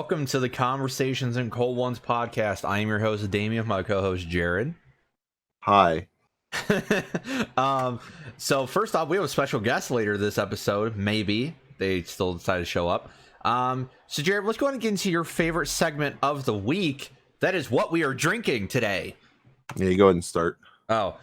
welcome to the Conversations in Cold Ones podcast. I am your host, Damien, my co-host, Jared. Hi. So first off, we have a special guest later this episode. Maybe they still decide to show up. So Jared, let's go ahead and get into your favorite segment of the week. That is what we are drinking today. Yeah, you go ahead and start. So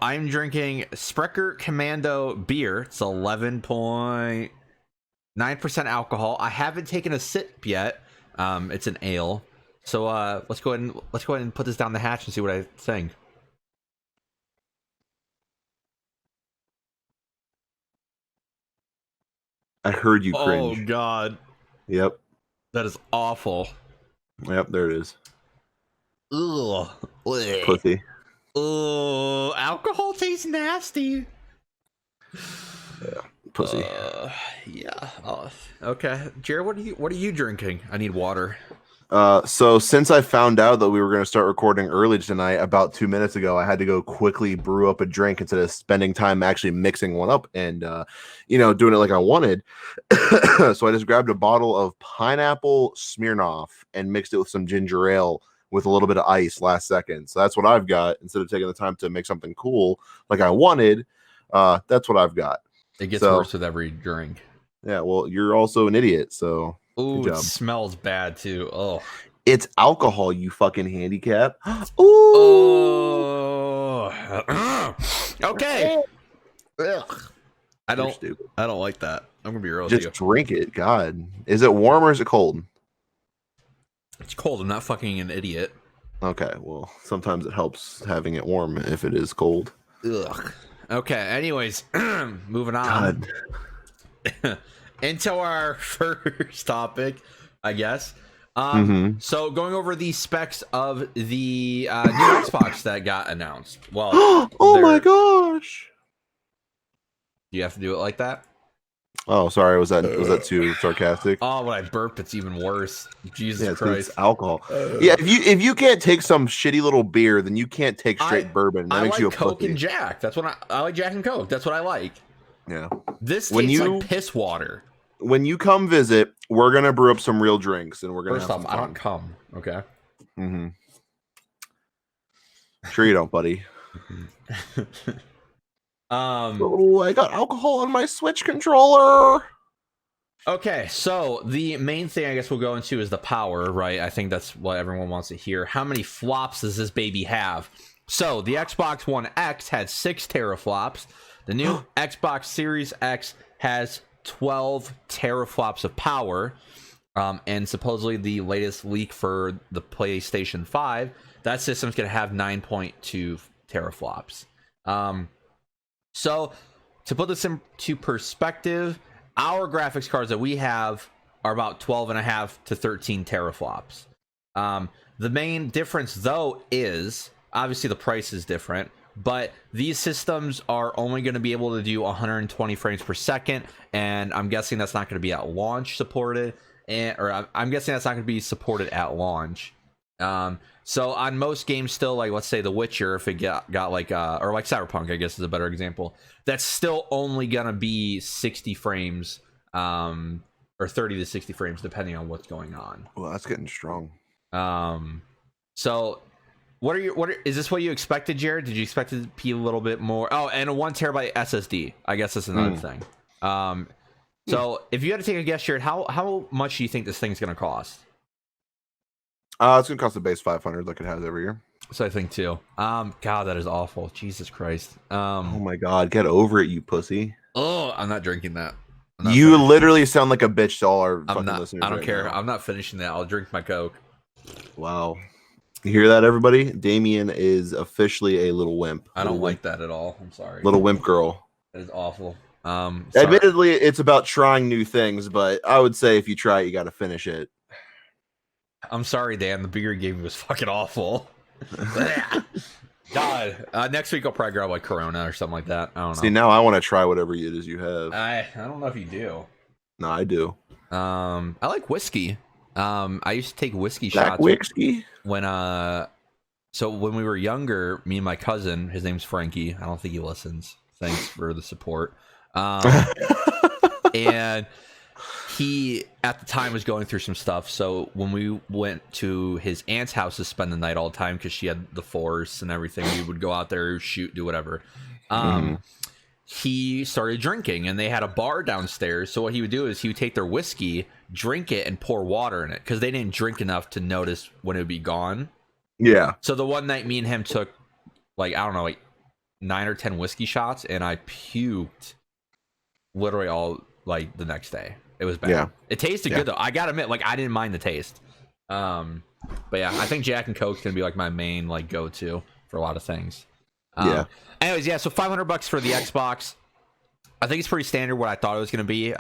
I'm drinking Sprecher Commando beer. It's 11.9% alcohol. I haven't taken a sip yet. It's an ale. So let's go ahead and put this down the hatch and see what I think. I heard you cringe. Oh God. Yep. That is awful. Yep, there it is. Ugh. Pussy. Ugh. Alcohol tastes nasty. Yeah. Pussy. Yeah. Okay. Jared, what are you drinking? I need water. So since I found out that we were going to start recording early tonight, about 2 minutes ago, I had to go quickly brew up a drink instead of spending time actually mixing one up and, doing it like I wanted. So I just grabbed a bottle of pineapple Smirnoff and mixed it with some ginger ale with a little bit of ice last second. So that's what I've got instead of taking the time to make something cool like I wanted. That's what I've got. It gets worse with every drink. Yeah, well, you're also an idiot, so ooh, it smells bad too. Oh, it's alcohol, you fucking handicap. Ooh. Oh. Okay. Ugh. I don't like that. I'm gonna be real with you. Just drink it. God, is it warm or is it cold? It's cold. I'm not fucking an idiot. Okay, well, sometimes it helps having it warm if it is cold. Ugh. Okay. Anyways, moving on. Into our first topic, I guess. So going over the specs of the new Xbox that got announced. Well, oh my gosh! Do you have to do it like that? Oh, sorry. Was that too sarcastic? Oh, when I burp, it's even worse. Jesus Christ! It's alcohol. Yeah, if you can't take some shitty little beer, then you can't take straight bourbon. That makes like you a Coke pussy. And Jack. That's what I like. Jack and Coke. That's what I like. Yeah. This tastes like piss water. When you come visit, we're gonna brew up some real drinks, and we're gonna. First off, I don't come. Okay. Sure you don't, buddy. Oh, I got alcohol on my Switch controller. Okay, so the main thing I guess we'll go into is the power, right? I think that's what everyone wants to hear. How many flops does this baby have? So the Xbox One X had 6 teraflops. The new Xbox Series X has 12 teraflops of power. And supposedly the latest leak for the PlayStation 5, that system's going to have 9.2 teraflops. So to put this into perspective, our graphics cards that we have are about 12.5 to 13 teraflops. The main difference, though, is obviously the price is different, but these systems are only going to be able to do 120 frames per second, and I'm guessing that's not going to be at launch supported, or I'm guessing that's not going to be supported at launch. So on most games still, like let's say The Witcher, if it got like or like Cyberpunk, I guess is a better example, that's still only gonna be 60 frames or 30 to 60 frames depending on what's going on. Well, that's getting strong. So is this what you expected, Jared? Did you expect it to be a little bit more? Oh, and a 1 terabyte SSD. I guess that's another thing. So if you had to take a guess, Jared, how much do you think this thing's gonna cost? It's gonna cost a base 500 like it has every year. So I think too. God, that is awful. Jesus Christ. Oh my God, get over it, you pussy. Oh, I'm not drinking that. You literally sound like a bitch to all our fucking listeners. I don't care. Now. I'm not finishing that. I'll drink my Coke. Wow. You hear that, everybody? Damien is officially a little wimp. I don't like that at all. I'm sorry. Little wimp girl. That is awful. Admittedly, it's about trying new things, but I would say if you try it, you got to finish it. I'm sorry, Dan. The beer you gave me was fucking awful. God. Next week I'll probably grab like Corona or something like that. I don't know. See, now I want to try whatever it is you have. I don't know if you do. No, I do. I like whiskey. I used to take whiskey Black shots whiskey when when we were younger, me and my cousin, his name's Frankie. I don't think he listens. Thanks for the support. And he at the time was going through some stuff. So when we went to his aunt's house to spend the night all the time because she had the force and everything, we would go out there, shoot, do whatever. He started drinking, and they had a bar downstairs. So what he would do is he would take their whiskey, drink it, and pour water in it because they didn't drink enough to notice when it would be gone. Yeah. So the one night me and him took, like, I don't know, like 9 or 10 whiskey shots, and I puked literally all, like, the next day. It was bad. Yeah. It tasted good, though. I gotta admit, like, I didn't mind the taste. But yeah, I think Jack and Coke's gonna be, like, my main, like, go-to for a lot of things. Yeah. Anyways, yeah, so $500 for the Xbox. I think it's pretty standard what I thought it was going to be.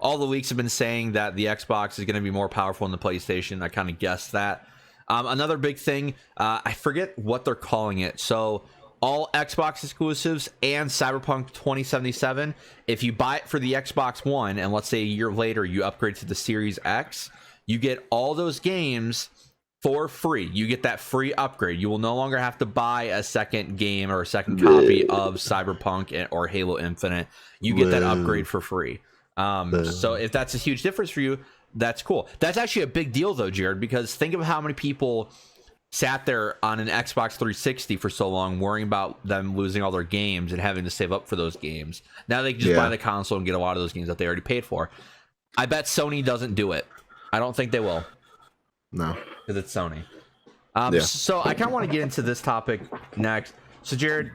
All the leaks have been saying that the Xbox is going to be more powerful than the PlayStation. I kind of guessed that. Another big thing, I forget what they're calling it. So all Xbox exclusives and Cyberpunk 2077, if you buy it for the Xbox One, and let's say a year later you upgrade to the Series X, you get all those games for free. You get that free upgrade. You will no longer have to buy a second game or a second copy of Cyberpunk or Halo Infinite. You get that upgrade for free. So if that's a huge difference for you, that's cool. That's actually a big deal, though, Jared, because think of how many people sat there on an Xbox 360 for so long worrying about them losing all their games and having to save up for those games. Now they can just buy the console and get a lot of those games that they already paid for. I bet Sony doesn't do it. I don't think they will. No. Because it's Sony. So I kind of want to get into this topic next. So, Jared,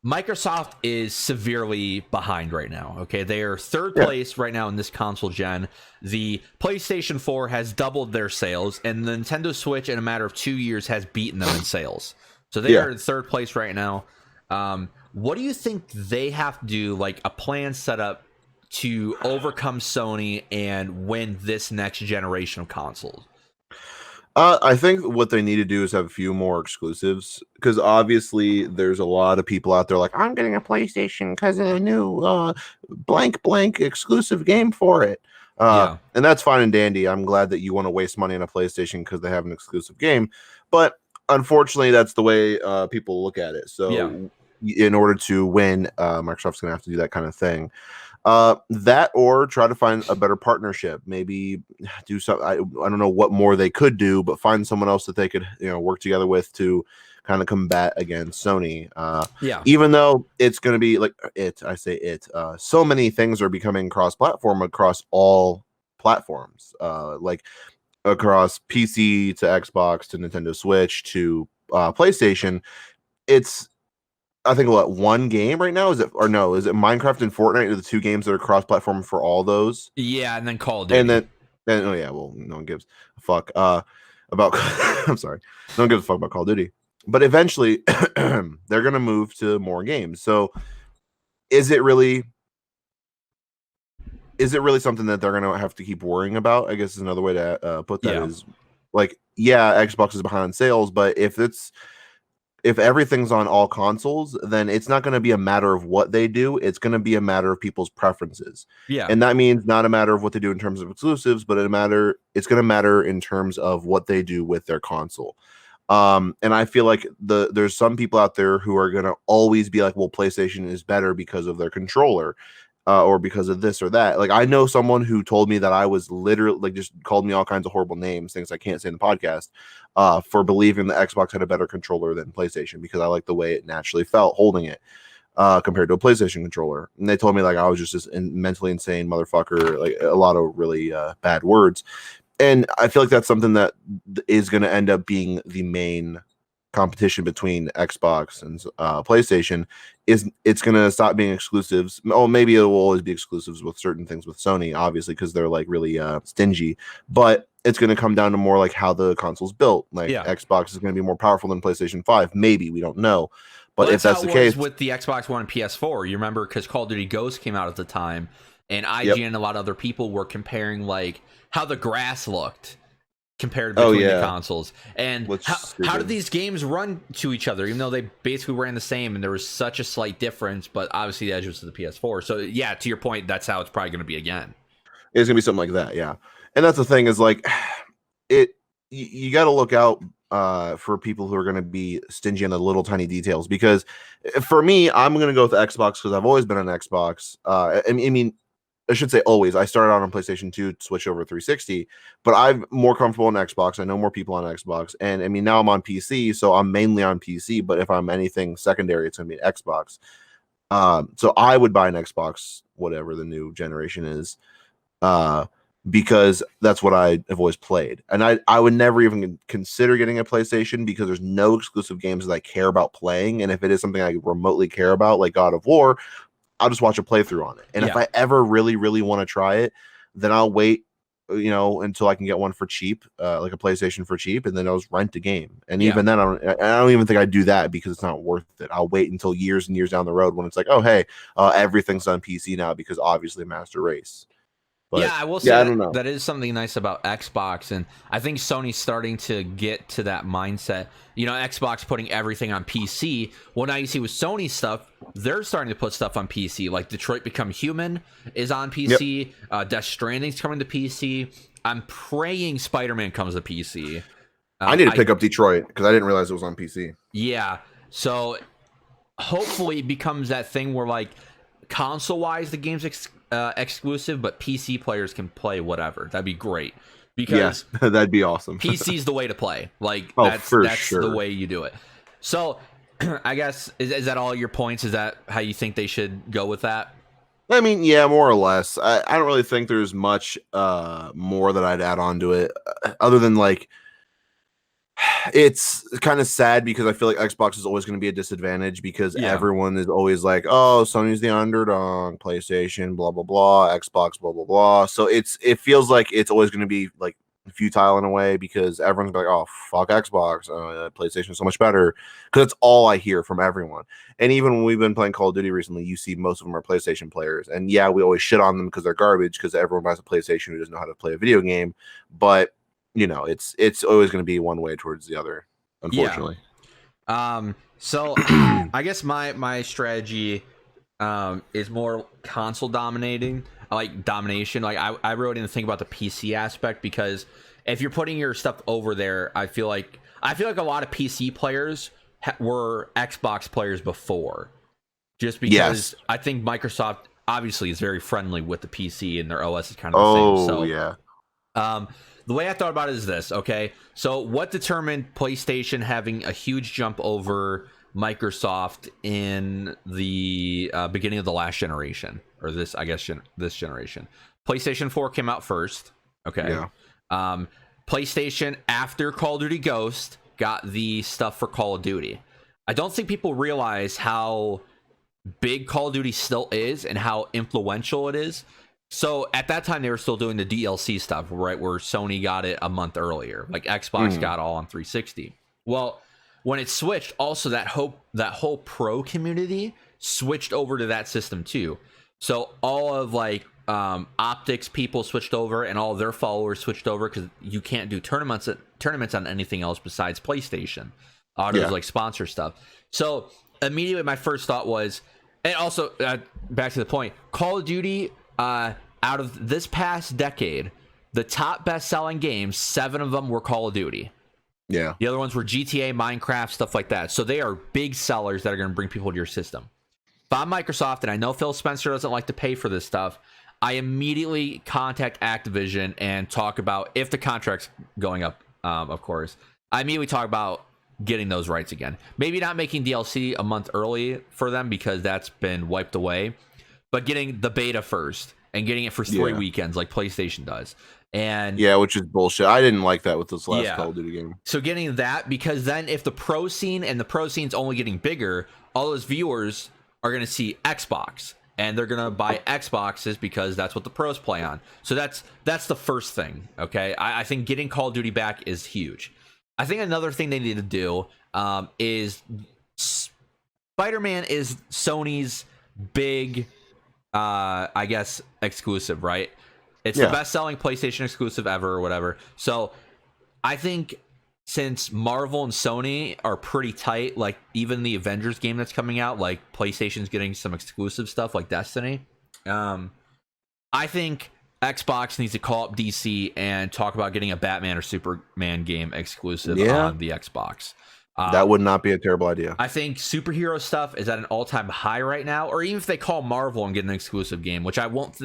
Microsoft is severely behind right now. Okay, they are third place right now in this console gen. The PlayStation 4 has doubled their sales, and the Nintendo Switch in a matter of 2 years has beaten them in sales. So they are in third place right now. What do you think they have to do, like a plan set up to overcome Sony and win this next generation of consoles? I think what they need to do is have a few more exclusives, because obviously there's a lot of people out there like, I'm getting a PlayStation because of a new blank exclusive game for it. And that's fine and dandy. I'm glad that you want to waste money on a PlayStation because they have an exclusive game. But unfortunately, that's the way people look at it. So in order to win, Microsoft's going to have to do that kind of thing. That, or try to find a better partnership, maybe do something. I don't know what more they could do, but find someone else that they could, work together with to kind of combat against Sony. Even though it's going to be like so many things are becoming cross-platform across all platforms, like across PC to Xbox to Nintendo Switch to PlayStation. It's, I think, one game right now? Is it Minecraft and Fortnite are the two games that are cross-platform for all those? Yeah, and then Call of Duty. And no one gives a fuck about. I'm sorry, no one gives a fuck about Call of Duty. But eventually, they're gonna move to more games. So, is it really something that they're gonna have to keep worrying about? I guess is another way to put that. Is like, Xbox is behind on sales, but if everything's on all consoles, then it's not going to be a matter of what they do. It's going to be a matter of people's preferences. Yeah. And that means not a matter of what they do in terms of exclusives, but it's going to matter in terms of what they do with their console. And I feel like there's some people out there who are going to always be like, well, PlayStation is better because of their controller. Or because of this or that. Like, I know someone who told me that I was literally, like, just called me all kinds of horrible names, things I can't say in the podcast, for believing the Xbox had a better controller than PlayStation, because I like the way it naturally felt holding it, compared to a PlayStation controller. And they told me, like, I was just this mentally insane motherfucker, like a lot of really bad words. And I feel like that's something that is going to end up being the main competition between Xbox and PlayStation. It's going to stop being exclusives. Oh, maybe it will always be exclusives with certain things with Sony, obviously, because they're like really stingy, but it's going to come down to more like how the console's built. Like, Xbox is going to be more powerful than PlayStation 5. Maybe, we don't know. But if that's the case with the Xbox One and PS4, you remember, because Call of Duty Ghost came out at the time, and IGN and a lot of other people were comparing like how the grass looked compared between the consoles, and how did these games run to each other, even though they basically ran the same, and there was such a slight difference, but obviously the edge was to the PS4. So yeah, to your point, that's how it's probably going to be again. It's going to be something like that, yeah. And that's the thing, is like, you got to look out for people who are going to be stingy on the little tiny details, because for me, I'm going to go with Xbox because I've always been on Xbox. I mean, I should say always. I started out on PlayStation 2, switch over to 360, but I'm more comfortable on Xbox. I know more people on Xbox, and I mean now I'm on PC, so I'm mainly on PC. But if I'm anything secondary, it's gonna be Xbox. So I would buy an Xbox, whatever the new generation is, uh, because that's what I have always played. And I would never even consider getting a PlayStation because there's no exclusive games that I care about playing. And if it is something I remotely care about, like God of War, I'll just watch a playthrough on it. And if Yeah. I ever really, really want to try it, then I'll wait, until I can get one for cheap, like a PlayStation for cheap, and then I'll just rent a game. And Yeah. even then, I don't even think I'd do that because it's not worth it. I'll wait until years and years down the road when it's like, oh hey, everything's on PC now because obviously Master Race. But Yeah, I will say I that don't know. that is something nice about Xbox, and I think Sony's starting to get to that mindset. Xbox putting everything on PC. Well, now you see with Sony stuff, they're starting to put stuff on PC. Like Detroit Become Human is on PC. Death Stranding's coming to PC. I'm praying Spider-Man comes to PC. I need to pick up Detroit because I didn't realize it was on PC. Yeah, so hopefully it becomes that thing where like console-wise the game's exclusive, but PC players can play whatever. That'd be great because that'd be awesome. PC's the way to play. Like that's sure. the way you do it. So I guess is that all your points? Is that how you think they should go with that? I mean, yeah, more or less. I don't really think there's much more that I'd add on to it, other than like it's kind of sad because I feel like Xbox is always going to be a disadvantage because everyone is always like, oh, Sony's the underdog, PlayStation, blah blah blah, Xbox, blah blah blah. So it feels like it's always going to be like futile in a way because everyone's like, oh fuck Xbox, PlayStation is so much better, because that's all I hear from everyone. And even when we've been playing Call of Duty recently, you see most of them are PlayStation players, and yeah, we always shit on them because they're garbage because everyone buys a PlayStation who doesn't know how to play a video game, but it's always going to be one way towards the other, unfortunately. So I guess my strategy is more console dominating, like domination. Like I really didn't think about the PC aspect because if you're putting your stuff over there, I feel like a lot of PC players were Xbox players before, just because I think Microsoft obviously is very friendly with the PC and their OS is kind of the same. So yeah. The way I thought about it is this, okay? So what determined PlayStation having a huge jump over Microsoft in the beginning of the last generation, or this, I guess, this generation? PlayStation 4 came out first, okay? Yeah. PlayStation, after Call of Duty Ghost, got the stuff for Call of Duty. I don't think people realize how big Call of Duty still is and how influential it is. So at that time, they were still doing the DLC stuff, right? Where Sony got it a month earlier, like Xbox got all on 360. Well, when it switched, also that whole pro community switched over to that system too. So all of like optics people switched over, and all of their followers switched over because you can't do tournaments on anything else besides PlayStation. There's like sponsor stuff. So immediately, my first thought was, and also back to the point, Call of Duty. Out of this past decade, the top best-selling games, 7 of them were Call of Duty. Yeah. The other ones were GTA, Minecraft, stuff like that. So they are big sellers that are going to bring people to your system. If I'm Microsoft, and I know Phil Spencer doesn't like to pay for this stuff, I immediately contact Activision and talk about, if the contract's going up, of course, I immediately talk about getting those rights again. Maybe not making DLC a month early for them because that's been wiped away, but getting the beta first and getting it for 3 weekends like PlayStation does. And which is bullshit. I didn't like that with this last Call of Duty game. So getting that, because then if the pro scene's only getting bigger, all those viewers are going to see Xbox and they're going to buy Xboxes because that's what the pros play on. So that's the first thing. Okay. I think getting Call of Duty back is huge. I think another thing they need to do is Spider-Man is Sony's big, I guess, exclusive, right? It's the best-selling PlayStation exclusive ever or whatever. So I think since Marvel and Sony are pretty tight, like even the Avengers game that's coming out, like PlayStation's getting some exclusive stuff like Destiny. I think Xbox needs to call up DC and talk about getting a Batman or Superman game exclusive on the Xbox. That would not be a terrible idea. I think superhero stuff is at an all-time high right now, or even if they call Marvel and get an exclusive game, which I don't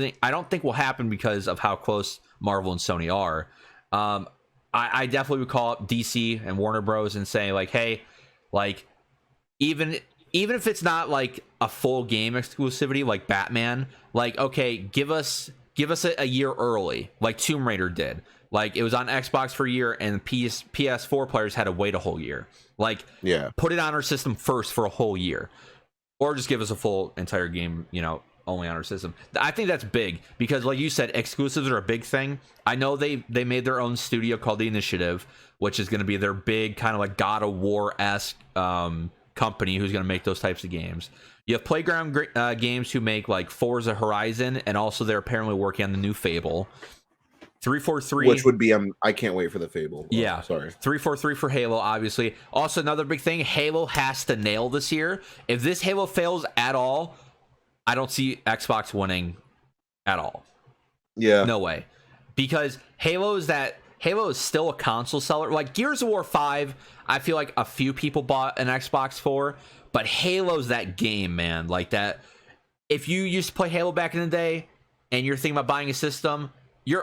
think will happen because of how close Marvel and Sony are. I definitely would call up DC and Warner Bros. And say like, hey, like even if it's not like a full game exclusivity like Batman, like okay, give us a year early, like Tomb Raider did. Like it was on Xbox for a year, and PS4 players had to wait a whole year. Like, put it on our system first for a whole year, or just give us a full entire game, only on our system. I think that's big because, like you said, exclusives are a big thing. I know they made their own studio called The Initiative, which is going to be their big kind of like God of War-esque company who's going to make those types of games. You have Playground Games who make like Forza Horizon, and also they're apparently working on the new Fable. 343, which would be I can't wait for the Fable. Yeah, sorry. 343 for Halo, obviously. Also, another big thing: Halo has to nail this year. If this Halo fails at all, I don't see Xbox winning at all. Yeah, no way, because Halo is still a console seller. Like Gears of War 5, I feel like a few people bought an Xbox for, but Halo's that game, man. Like that. If you used to play Halo back in the day, and you're thinking about buying a system,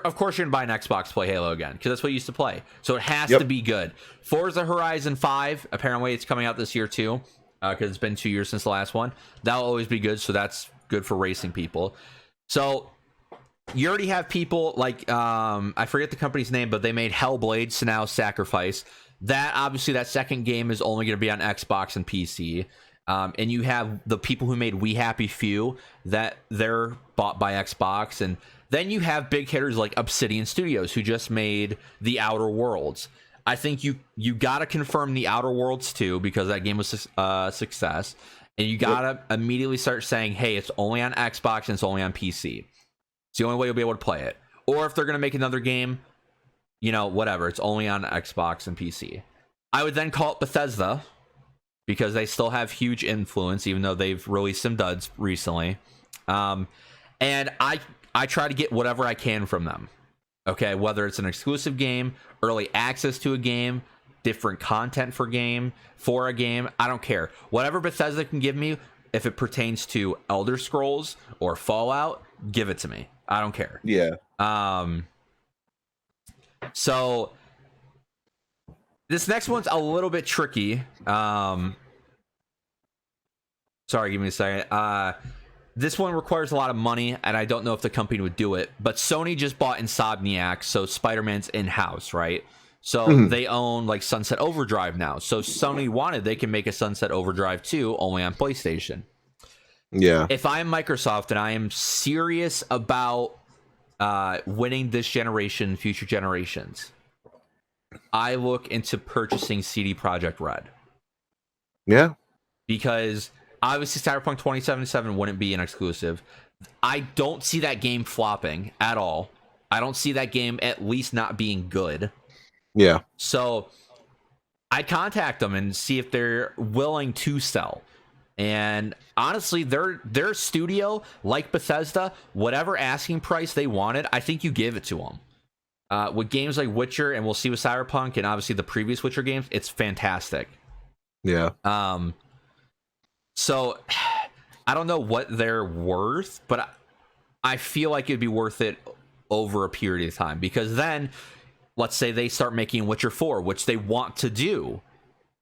of course you're gonna buy an Xbox to play Halo again, because that's what you used to play. So it has to be good. Forza Horizon 5, apparently it's coming out this year too, because it's been 2 years since the last one. That'll always be good, so that's good for racing people. So you already have people like I forget the company's name, but they made Hellblade, Senua's Sacrifice. That obviously that second game is only going to be on Xbox and PC. And you have the people who made We Happy Few, that they're bought by Xbox. And then you have big hitters like Obsidian Studios, who just made The Outer Worlds. I think you got to confirm The Outer Worlds too, because that game was a success. And you got to immediately start saying, hey, it's only on Xbox and it's only on PC. It's the only way you'll be able to play it. Or if they're going to make another game, whatever, it's only on Xbox and PC. I would then call it Bethesda, because they still have huge influence, even though they've released some duds recently. And I try to get whatever I can from them. Okay, whether it's an exclusive game, early access to a game, different content for a game, I don't care. Whatever Bethesda can give me, if it pertains to Elder Scrolls or Fallout, give it to me. I don't care. Yeah. So this next one's a little bit tricky. Sorry, give me a second. This one requires a lot of money, and I don't know if the company would do it. But Sony just bought Insomniac, so Spider-Man's in-house, right? So they own like Sunset Overdrive now. So Sony they can make a Sunset Overdrive 2 only on PlayStation. Yeah. If I am Microsoft and I am serious about winning this generation, future generations, I look into purchasing CD Projekt Red. Yeah. Because obviously Cyberpunk 2077 wouldn't be an exclusive. I don't see that game flopping at all. I don't see that game at least not being good. Yeah. So I contact them and see if they're willing to sell. And honestly, their studio, like Bethesda, whatever asking price they wanted, I think you give it to them. With games like Witcher, and we'll see with Cyberpunk, and obviously the previous Witcher games, it's fantastic. Yeah. So I don't know what they're worth, but I feel like it'd be worth it over a period of time, because then let's say they start making Witcher 4, which they want to do.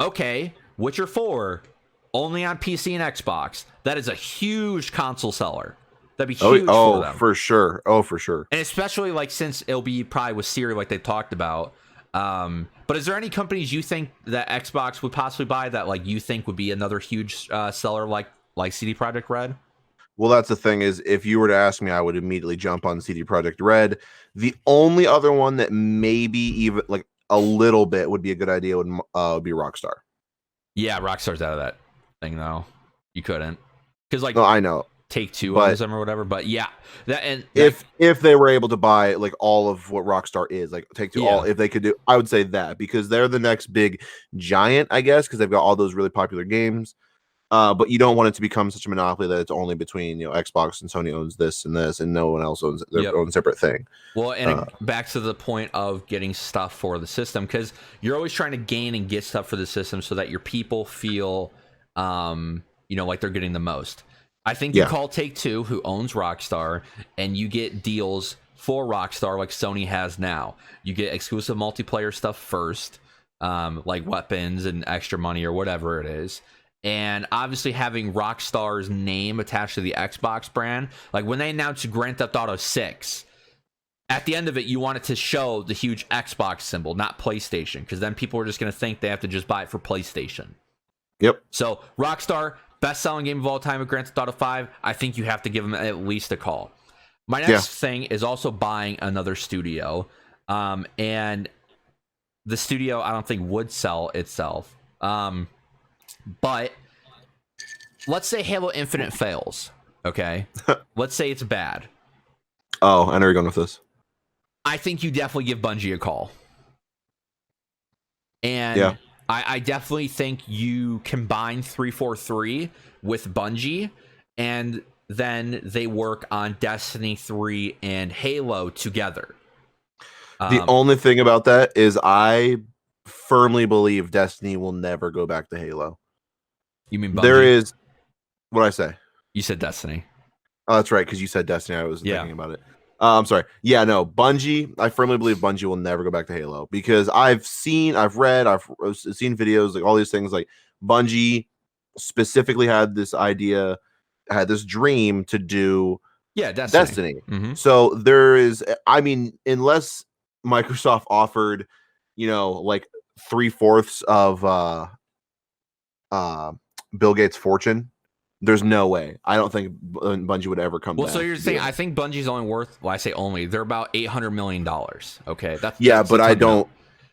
Okay, Witcher 4 only on PC and Xbox. That is a huge console seller. That'd be huge for them. For sure. Oh, for sure. And especially like since it'll be probably with Siri, like they talked about. But is there any companies you think that Xbox would possibly buy that like you think would be another huge seller like CD Projekt Red? Well, that's the thing, is if you were to ask me, I would immediately jump on CD Projekt Red. The only other one that maybe even like a little bit would be a good idea would be Rockstar. Yeah, Rockstar's out of that thing though. You couldn't, because like no, I know Take-Two owns them or whatever. But yeah, if they were able to buy like all of what Rockstar is, like Take-Two, all if they could do, I would say that, because they're the next big giant, I guess, because they've got all those really popular games. But you don't want it to become such a monopoly that it's only between Xbox and Sony owns this, and no one else owns their Yep. own separate thing. Well, and back to the point of getting stuff for the system, because you're always trying to gain and get stuff for the system so that your people feel, like they're getting the most. I think you call Take-Two, who owns Rockstar, and you get deals for Rockstar like Sony has now. You get exclusive multiplayer stuff first, like weapons and extra money or whatever it is. And obviously having Rockstar's name attached to the Xbox brand, like when they announced Grand Theft Auto 6, at the end of it, you want it to show the huge Xbox symbol, not PlayStation, because then people are just going to think they have to just buy it for PlayStation. Yep. So Rockstar, best-selling game of all time with Grand Theft Auto 5, I think you have to give them at least a call. My next thing is also buying another studio, and the studio I don't think would sell itself. But let's say Halo Infinite fails, okay? Let's say it's bad. Oh, I know you're going with this. I think you definitely give Bungie a call. And I definitely think you combine 343 with Bungie, and then they work on Destiny 3 and Halo together. The only thing about that is I firmly believe Destiny will never go back to Halo. You mean Bungie? There is... What'd I say? You said Destiny. Oh, that's right, because you said Destiny. I was thinking about it. I'm sorry. Yeah, no, Bungie. I firmly believe Bungie will never go back to Halo, because I've read, I've seen videos, like all these things. Like Bungie specifically had this idea, had this dream to do Destiny. Mm-hmm. So there is, I mean, unless Microsoft offered, like 3/4 of Bill Gates' fortune, there's no way. I don't think Bungie would ever come back. Well, so you're saying, I think Bungie's only worth, well, I say only, they're about $800 million. Okay. That's but I don't.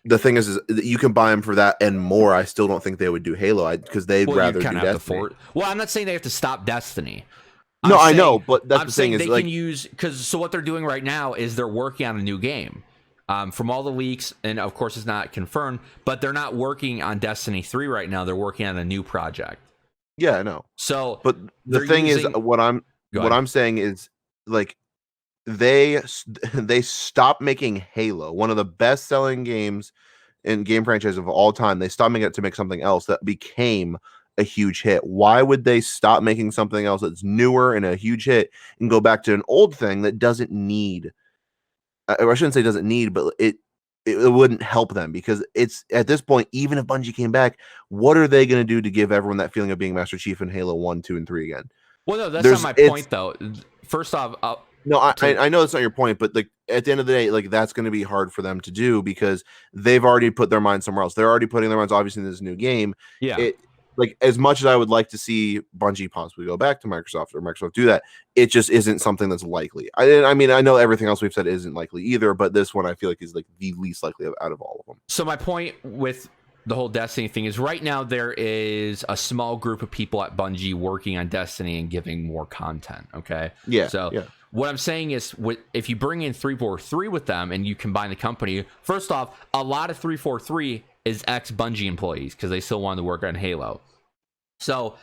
The thing is that you can buy them for that and more. I still don't think they would do Halo, because they'd rather do Destiny. Well, I'm not saying they have to stop Destiny. I know, but that's the thing is, they like, can use, because so what they're doing right now is they're working on a new game. From all the leaks, and of course it's not confirmed, but they're not working on Destiny 3 right now. They're working on a new project. Yeah, I know. So, but the thing is, what I'm saying is, like, they stopped making Halo, one of the best-selling games in game franchise of all time. They stopped making it to make something else that became a huge hit. Why would they stop making something else that's newer and a huge hit and go back to an old thing that doesn't need? I shouldn't say doesn't need, but it wouldn't help them, because it's at this point, even if Bungie came back, what are they going to do to give everyone that feeling of being Master Chief in Halo 1, 2, and 3 again? Well, no, that's not my point, though. First off, no, I know that's not your point, but like at the end of the day, like that's going to be hard for them to do, because they've already put their minds somewhere else. They're already putting their minds, obviously, in this new game. Yeah. Like, as much as I would like to see Bungie possibly go back to Microsoft, or Microsoft do that, it just isn't something that's likely. I mean, I know everything else we've said isn't likely either, but this one I feel like is like the least likely out of all of them. So my point with the whole Destiny thing is, right now there is a small group of people at Bungie working on Destiny and giving more content. Okay. Yeah. So what I'm saying is, if you bring in 343 with them and you combine the company, first off, a lot of 343 is ex-Bungie employees, because they still wanted to work on Halo. So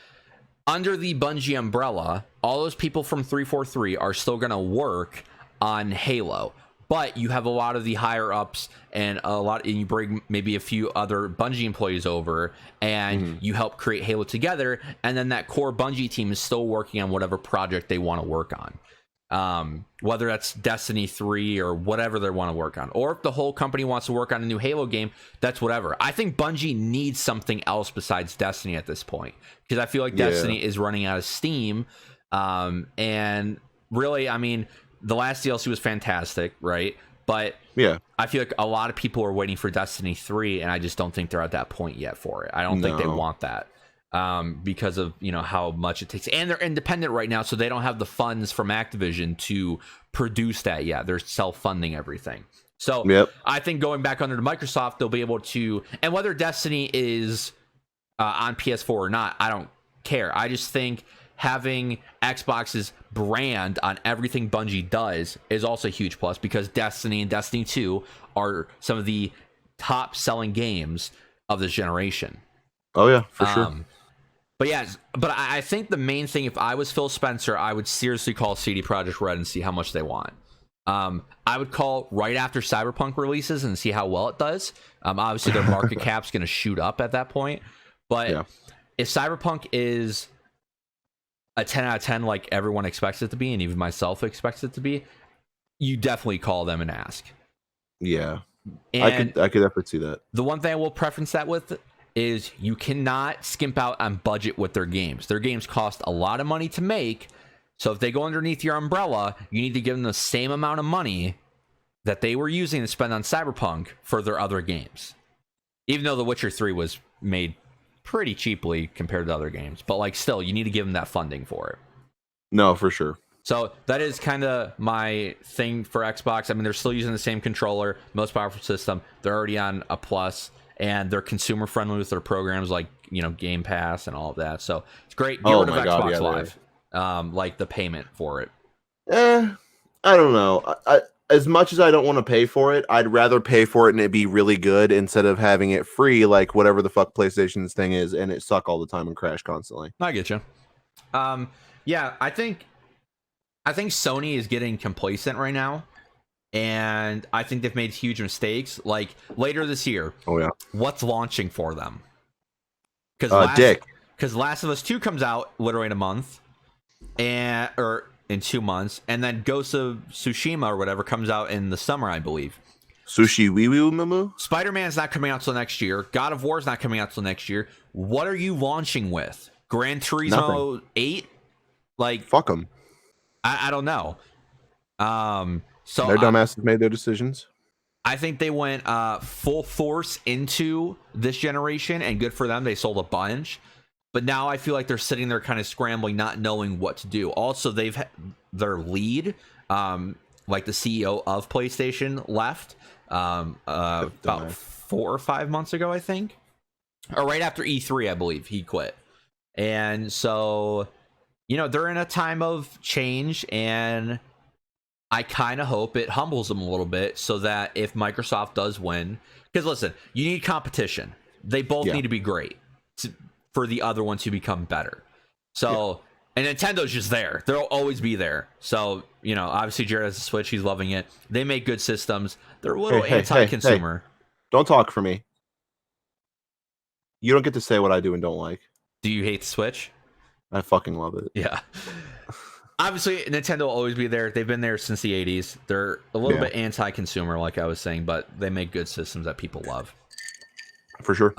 under the Bungie umbrella, all those people from 343 are still going to work on Halo. But you have a lot of the higher ups and you bring maybe a few other Bungie employees over, and you help create Halo together. And then that core Bungie team is still working on whatever project they want to work on. Whether that's Destiny 3 or whatever they want to work on, or if the whole company wants to work on a new Halo game, that's whatever. I think Bungie needs something else besides Destiny at this point, because I feel like Destiny is running out of steam. And really, I mean, the last DLC was fantastic, right? But I feel like a lot of people are waiting for Destiny 3, and I just don't think they're at that point yet for it. I don't think they want that. Because of how much it takes, and they're independent right now, so they don't have the funds from Activision to produce that yet. They're self-funding everything. So I think going back under to Microsoft, they'll be able to, and whether Destiny is on PS4 or not, I don't care. I just think having Xbox's brand on everything Bungie does is also a huge plus, because Destiny and Destiny 2 are some of the top selling games of this generation. Oh yeah, for sure. But yeah, but I think the main thing, if I was Phil Spencer, I would seriously call CD Projekt Red and see how much they want. I would call right after Cyberpunk releases and see how well it does. Obviously, their market cap's going to shoot up at that point. But Yeah. if Cyberpunk is a 10 out of 10 like everyone expects it to be, and even myself expects it to be, you definitely call them and ask. Yeah. And I could definitely see that. the one thing I will preference that with is you cannot skimp out on budget with their games. Their games cost a lot of money to make. So if they go underneath your umbrella, you need to give them the same amount of money that they were using to spend on Cyberpunk for their other games. Even though The Witcher 3 was made pretty cheaply compared to other games. But like still, you need to give them that funding for it. No, for sure. So that is kind of my thing for Xbox. I mean, they're still using the same controller, most powerful system. They're already on a plus, and they're consumer friendly with their programs like, you know, Game Pass and all of that. So it's great. Get rid of Xbox Live. Like the payment for it. I don't know. I as much as I don't want to pay for it, I'd rather pay for it and it be really good instead of having it free, like whatever the fuck PlayStation's thing is, and it suck all the time and crash constantly. I get you. Yeah, I think Sony is getting complacent right now, and I think they've made huge mistakes. Like later this year, what's launching for them? Because Last of Us 2 comes out literally in a month, or in 2 months, and then Ghost of Tsushima or whatever comes out in the summer, I believe. Sushi wee wee moo. Spider-Man's not coming out till next year. God of War's not coming out till next year. What are you launching with? Gran Turismo 8? Like, fuck them. I don't know. So their dumbasses made their decisions. I think they went full force into this generation, and good for them. They sold a bunch. But now I feel like they're sitting there kind of scrambling, not knowing what to do. Also, they've their lead, like the CEO of PlayStation, left about 4 or 5 months ago, I think. Or right after E3, I believe, he quit. And so, you know, they're in a time of change, and I kind of hope it humbles them a little bit so that if Microsoft does win, because listen, you need competition. They both need to be great for the other one to become better. So, and Nintendo's just there. They'll always be there. So, you know, obviously Jared has a Switch. He's loving it. They make good systems. They're a little anti-consumer. Hey. Don't talk for me. You don't get to say what I do and don't like. Do you hate the Switch? I fucking love it. Yeah. Obviously, Nintendo will always be there. They've been there since the 80s. They're a little bit anti-consumer, like I was saying, but they make good systems that people love. For sure.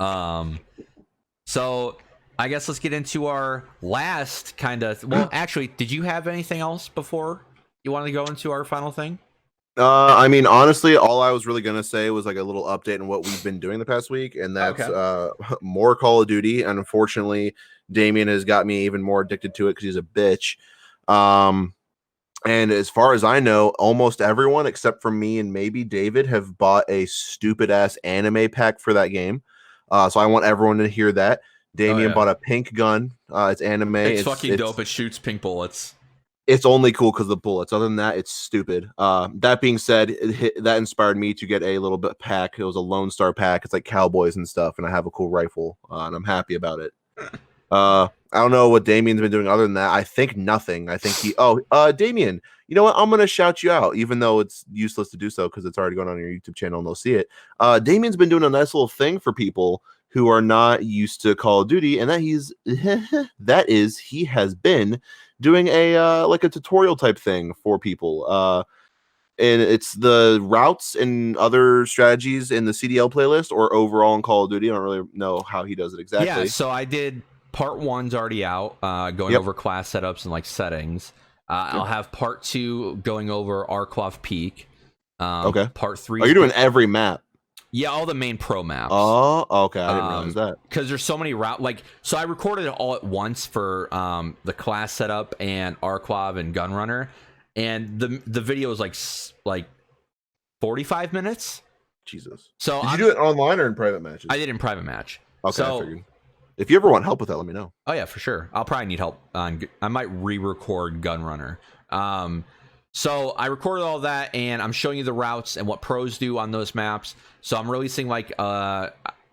So I guess let's get into our last kind of... Well, actually, did you have anything else before you wanted to go into our final thing? I mean, honestly, all I was really going to say was like a little update on what we've been doing the past week, and that's more Call of Duty. And unfortunately, Damien has got me even more addicted to it because he's a bitch. And as far as I know, almost everyone except for me and maybe David have bought a stupid ass anime pack for that game. So I want everyone to hear that. Damien bought a pink gun. It's anime. It's fucking dope. It shoots pink bullets. It's only cool because of the bullets. Other than that, it's stupid. That being said, that inspired me to get a little bit pack. It was a Lone Star pack. It's like cowboys and stuff, and I have a cool rifle, and I'm happy about it. I don't know what Damien's been doing other than that. I think nothing. I think Damien, you know what? I'm going to shout you out, even though it's useless to do so because it's already going on your YouTube channel and they'll see it. Damien's been doing a nice little thing for people who are not used to Call of Duty, and that he has been doing a like a tutorial type thing for people. And it's the routes and other strategies in the CDL playlist or overall in Call of Duty. I don't really know how he does it exactly. Yeah, so I did part 1's already out, going over class setups and like settings. I'll have part 2 going over Arklov Peak. Part 3. Oh, you're doing every map. Yeah, all the main pro maps. Oh, okay. I didn't realize that. Because there's so many so I recorded it all at once for the class setup and Arklov and Gunrunner, and the video is like 45 minutes. Jesus. So did you do it online or in private matches? I did in private match. Okay, so, I figured. If you ever want help with that, let me know. Oh yeah, for sure. I'll probably need help on. I might re-record Gunrunner. So I recorded all that, and I'm showing you the routes and what pros do on those maps. So I'm releasing like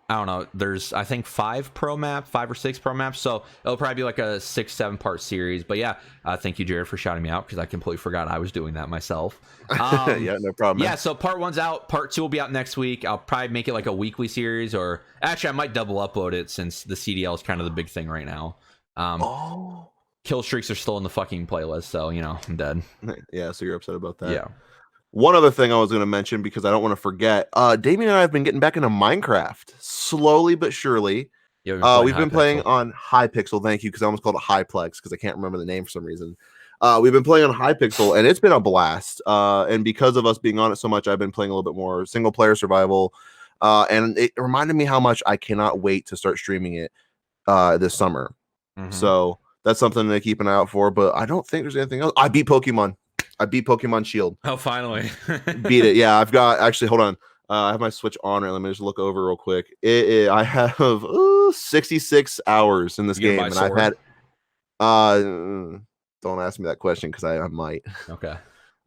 I don't know. There's, I think, 5 or 6 pro maps. So it'll probably be like a 6-7 part series. But yeah, thank you, Jared, for shouting me out because I completely forgot I was doing that myself. Yeah, no problem. Yeah, Man. so part 1's out. Part 2 will be out next week. I'll probably make it like a weekly series, or actually, I might double upload it since the CDL is kind of the big thing right now. Kill streaks are still in the fucking playlist, so I'm dead. Yeah, so you're upset about that. Yeah. One other thing I was going to mention because I don't want to forget. Damien and I have been getting back into Minecraft slowly but surely. Yeah, we've been playing on Hypixel. Thank you, because I almost called it Hyplex because I can't remember the name for some reason. We've been playing on Hypixel, and it's been a blast. And because of us being on it so much, I've been playing a little bit more single player survival. And it reminded me how much I cannot wait to start streaming it this summer. Mm-hmm. So that's something to keep an eye out for. But I don't think there's anything else. I beat Pokemon Shield. Oh, finally. Beat it. Yeah, I've got, actually, hold on. I have my Switch on right. Let me just look over real quick. I have 66 hours in this game, and I've had don't ask me that question because I might. Okay.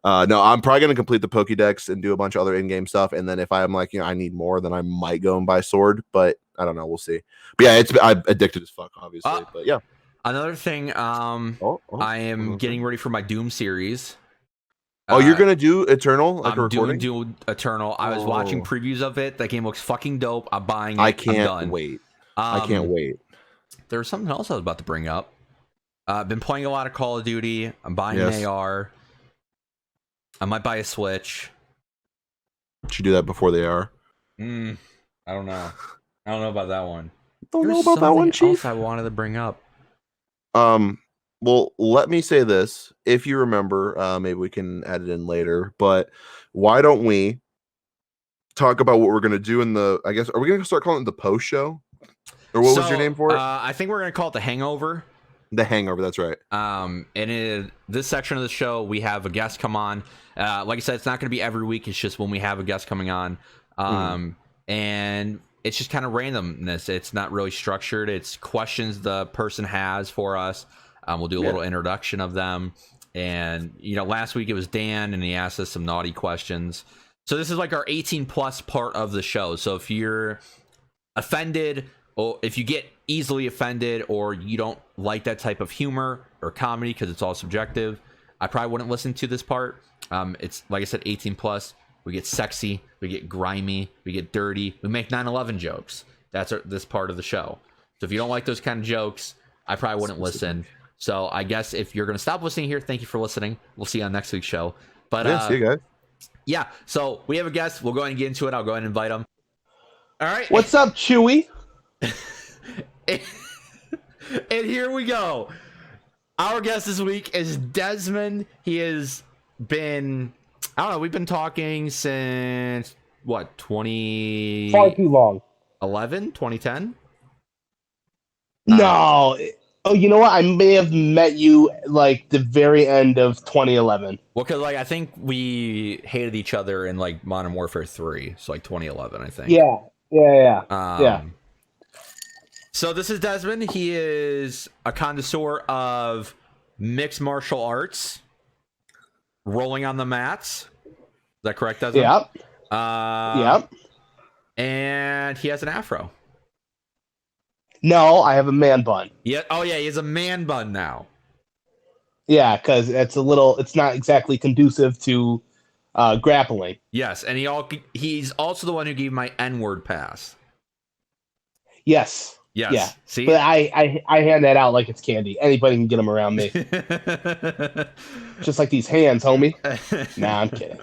No, I'm probably gonna complete the Pokédex and do a bunch of other in-game stuff, and then if I'm like, I need more, then I might go and buy Sword, but I don't know, we'll see. But yeah, I'm addicted as fuck, obviously. But yeah. Another thing, I am getting ready for my Doom series. Oh, you're gonna do Eternal? Like I'm doing Doom Eternal. I was watching previews of it. That game looks fucking dope. I'm buying it. I can't wait. I can't wait. There was something else I was about to bring up. I've been playing a lot of Call of Duty. I'm buying an AR. I might buy a Switch. Should you do that before they are? I don't know. I don't know about that one. Don't know about that one, Chief. Else I wanted to bring up. Well, let me say this. If you remember, maybe we can add it in later, but why don't we talk about what we're going to do in the, I guess, are we going to start calling it the post show? Or what was your name for it? I think we're going to call it the Hangover. The Hangover, that's right. And in this section of the show, we have a guest come on. Like I said, it's not going to be every week. It's just when we have a guest coming on. And it's just kind of randomness. It's not really structured. It's questions the person has for us. We'll do a little introduction of them. And, last week it was Dan, and he asked us some naughty questions. So this is like our 18 plus part of the show. So if you're offended, or if you get easily offended, or you don't like that type of humor or comedy, because it's all subjective, I probably wouldn't listen to this part. It's, like I said, 18 plus. We get sexy, we get grimy, we get dirty, we make 9/11 jokes. That's this part of the show. So if you don't like those kind of jokes, I probably wouldn't listen. So I guess if you're going to stop listening here, thank you for listening. We'll see you on next week's show. But see you guys. Yeah, so we have a guest. We'll go ahead and get into it. I'll go ahead and invite him. All right. What's up, Chewy? And here we go. Our guest this week is Desmond. He has been, I don't know, we've been talking since, what, Far too long. 2010? No. Oh, you know what? I may have met you like the very end of 2011. Well, because I think we hated each other in Modern Warfare 3, so 2011, I think. Yeah. Yeah. So this is Desmond. He is a connoisseur of mixed martial arts, rolling on the mats. Is that correct, Desmond? Yep. Yep. And he has an afro. No, I have a man bun. Yeah. Oh, yeah. He has a man bun now. Yeah, because it's not exactly conducive to grappling. Yes, and he's also the one who gave my N-word pass. Yes. Yes. Yeah. See? But I hand that out like it's candy. Anybody can get them around me. Just like these hands, homie. Nah, I'm kidding.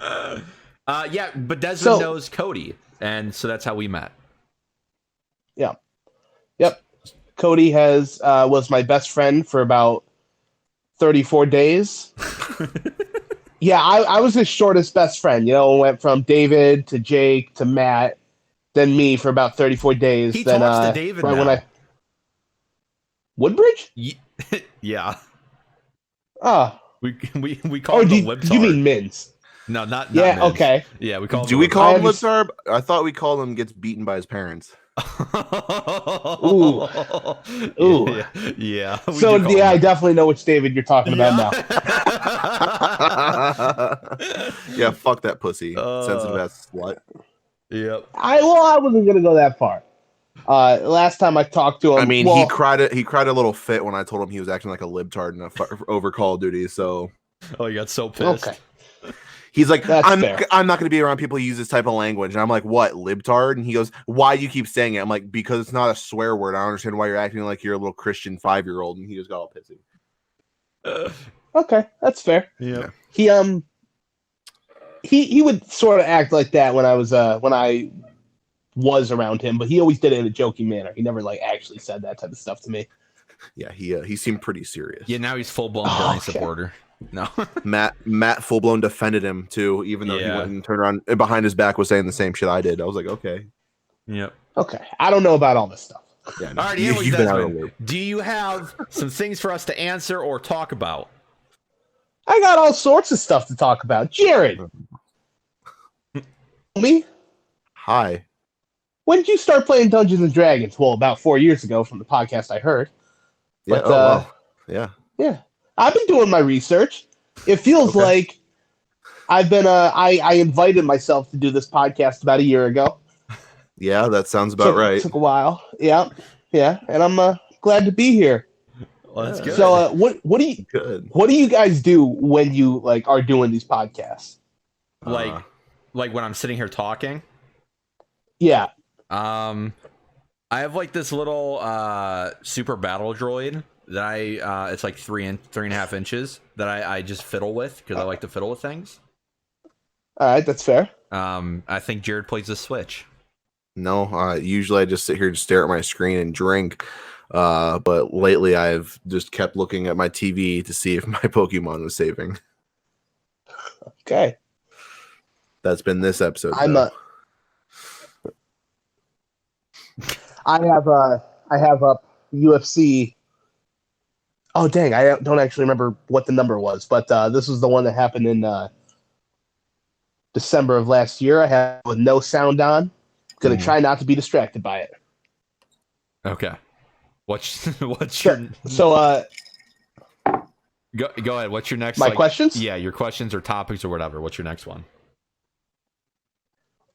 Yeah, but Desmond knows Cody, and so that's how we met. Yeah. Yep. Cody was my best friend for about 34 days. Yeah, I was his shortest best friend. Went from David to Jake to Matt, then me for about 34 days. He then, talks to David now. Woodbridge? Yeah. Oh. We call him the Libtard. You mean Mins? No, not yeah, Mins. Okay. Yeah, we call him. Do we call him Libtard? I thought we called him gets beaten by his parents. Ooh. Yeah. So I definitely know which David you're talking about now. Yeah, fuck that pussy. Sensitive ass slut. Yep. I wasn't gonna go that far. Last time I talked to him, I mean, he cried a little fit when I told him he was acting like a libtard over Call of Duty. So, Oh, you got so pissed. Okay, he's like, That's I'm fair. not going to be around people who use this type of language. And I'm like, what, libtard? And he goes, why do you keep saying it? I'm like, because it's not a swear word. I don't understand why you're acting like you're a little Christian 5-year-old. And he just got all pissy. Okay, that's fair. Yeah. He would sort of act like that when I was around him, but he always did it in a joking manner. He never like actually said that type of stuff to me. Yeah, he seemed pretty serious. Yeah, now he's full-blown Bernie supporter. No. Matt full-blown defended him, too, even though he went and turned around and behind his back was saying the same shit I did. I was like, okay. Yep. Okay, I don't know about all this stuff. Yeah, all right, you've been out of the loop. do you have some things for us to answer or talk about? I got all sorts of stuff to talk about. Jared, me? Hi. When did you start playing Dungeons and Dragons? Well, about 4 years ago from the podcast I heard. Yeah. But, Wow. Yeah. Yeah. I've been doing my research. It feels like I've been I invited myself to do this podcast about a year ago. Yeah, that sounds about right. Took a while. Yeah. And I'm glad to be here. Well, that's good. So what do you guys do when you like are doing these podcasts? Like when I'm sitting here talking? Yeah. I have like this little super battle droid that I it's like 3.5 inches that I just fiddle with because I like to fiddle with things. All right, that's fair. I think Jared plays the Switch. No, usually I just sit here and stare at my screen and drink. But lately I've just kept looking at my TV to see if my Pokemon was saving. Okay. That's been this episode. I have up UFC. Oh dang, I don't actually remember what the number was, but this was the one that happened in December of last year. I have with no sound on. Gonna try not to be distracted by it. Okay. What's Go ahead. What's your next? My questions? Yeah, your questions or topics or whatever. What's your next one?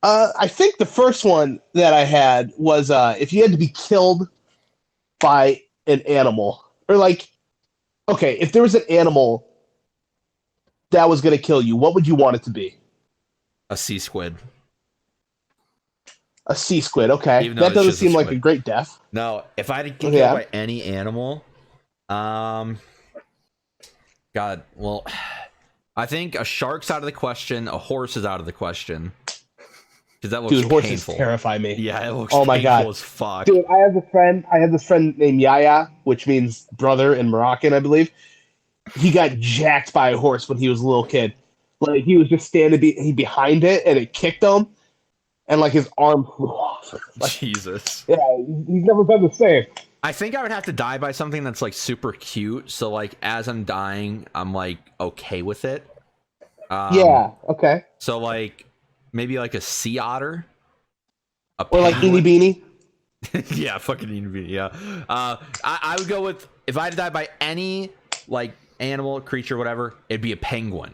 I think the first one that I had was if you had to be killed by an animal, or like, okay, if there was an animal that was gonna kill you, what would you want it to be? A sea squid. A sea squid, okay. That doesn't seem like a great death. No, if I had to get killed by any animal, God, well, I think a shark's out of the question. A horse is out of the question. Because that looks painful. Horses terrify me. Yeah, it looks my God. as fuck. Dude, I have this friend named Yaya, which means brother in Moroccan, I believe. He got jacked by a horse when he was a little kid. Like, he was just standing behind it, and it kicked him, and, like, his arm flew off. Like, Jesus. Yeah, he's never been the same. I think I would have to die by something that's, like, super cute, so, like, as I'm dying, I'm, like, okay with it. Yeah, okay. So, like, maybe, like, a sea otter? Or, like, Eenie Beanie? Yeah, fucking Eenie Beanie, yeah. I would go with, if I had to die by any, like, animal, creature, whatever, it'd be a penguin.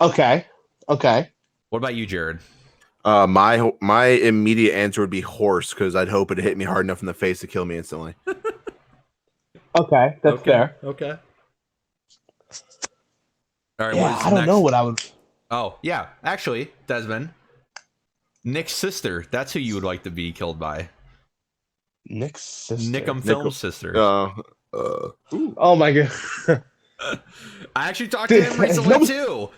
Okay. What about you, Jared? My immediate answer would be horse, because I'd hope it hit me hard enough in the face to kill me instantly. Okay, that's fair. Okay. All right. Yeah, I don't know what I would. Oh, yeah. Actually, Desmond, Nick's sister. That's who you would like to be killed by. Nick's sister. Nick'em Film's sister. Oh my god. I actually talked to him recently too.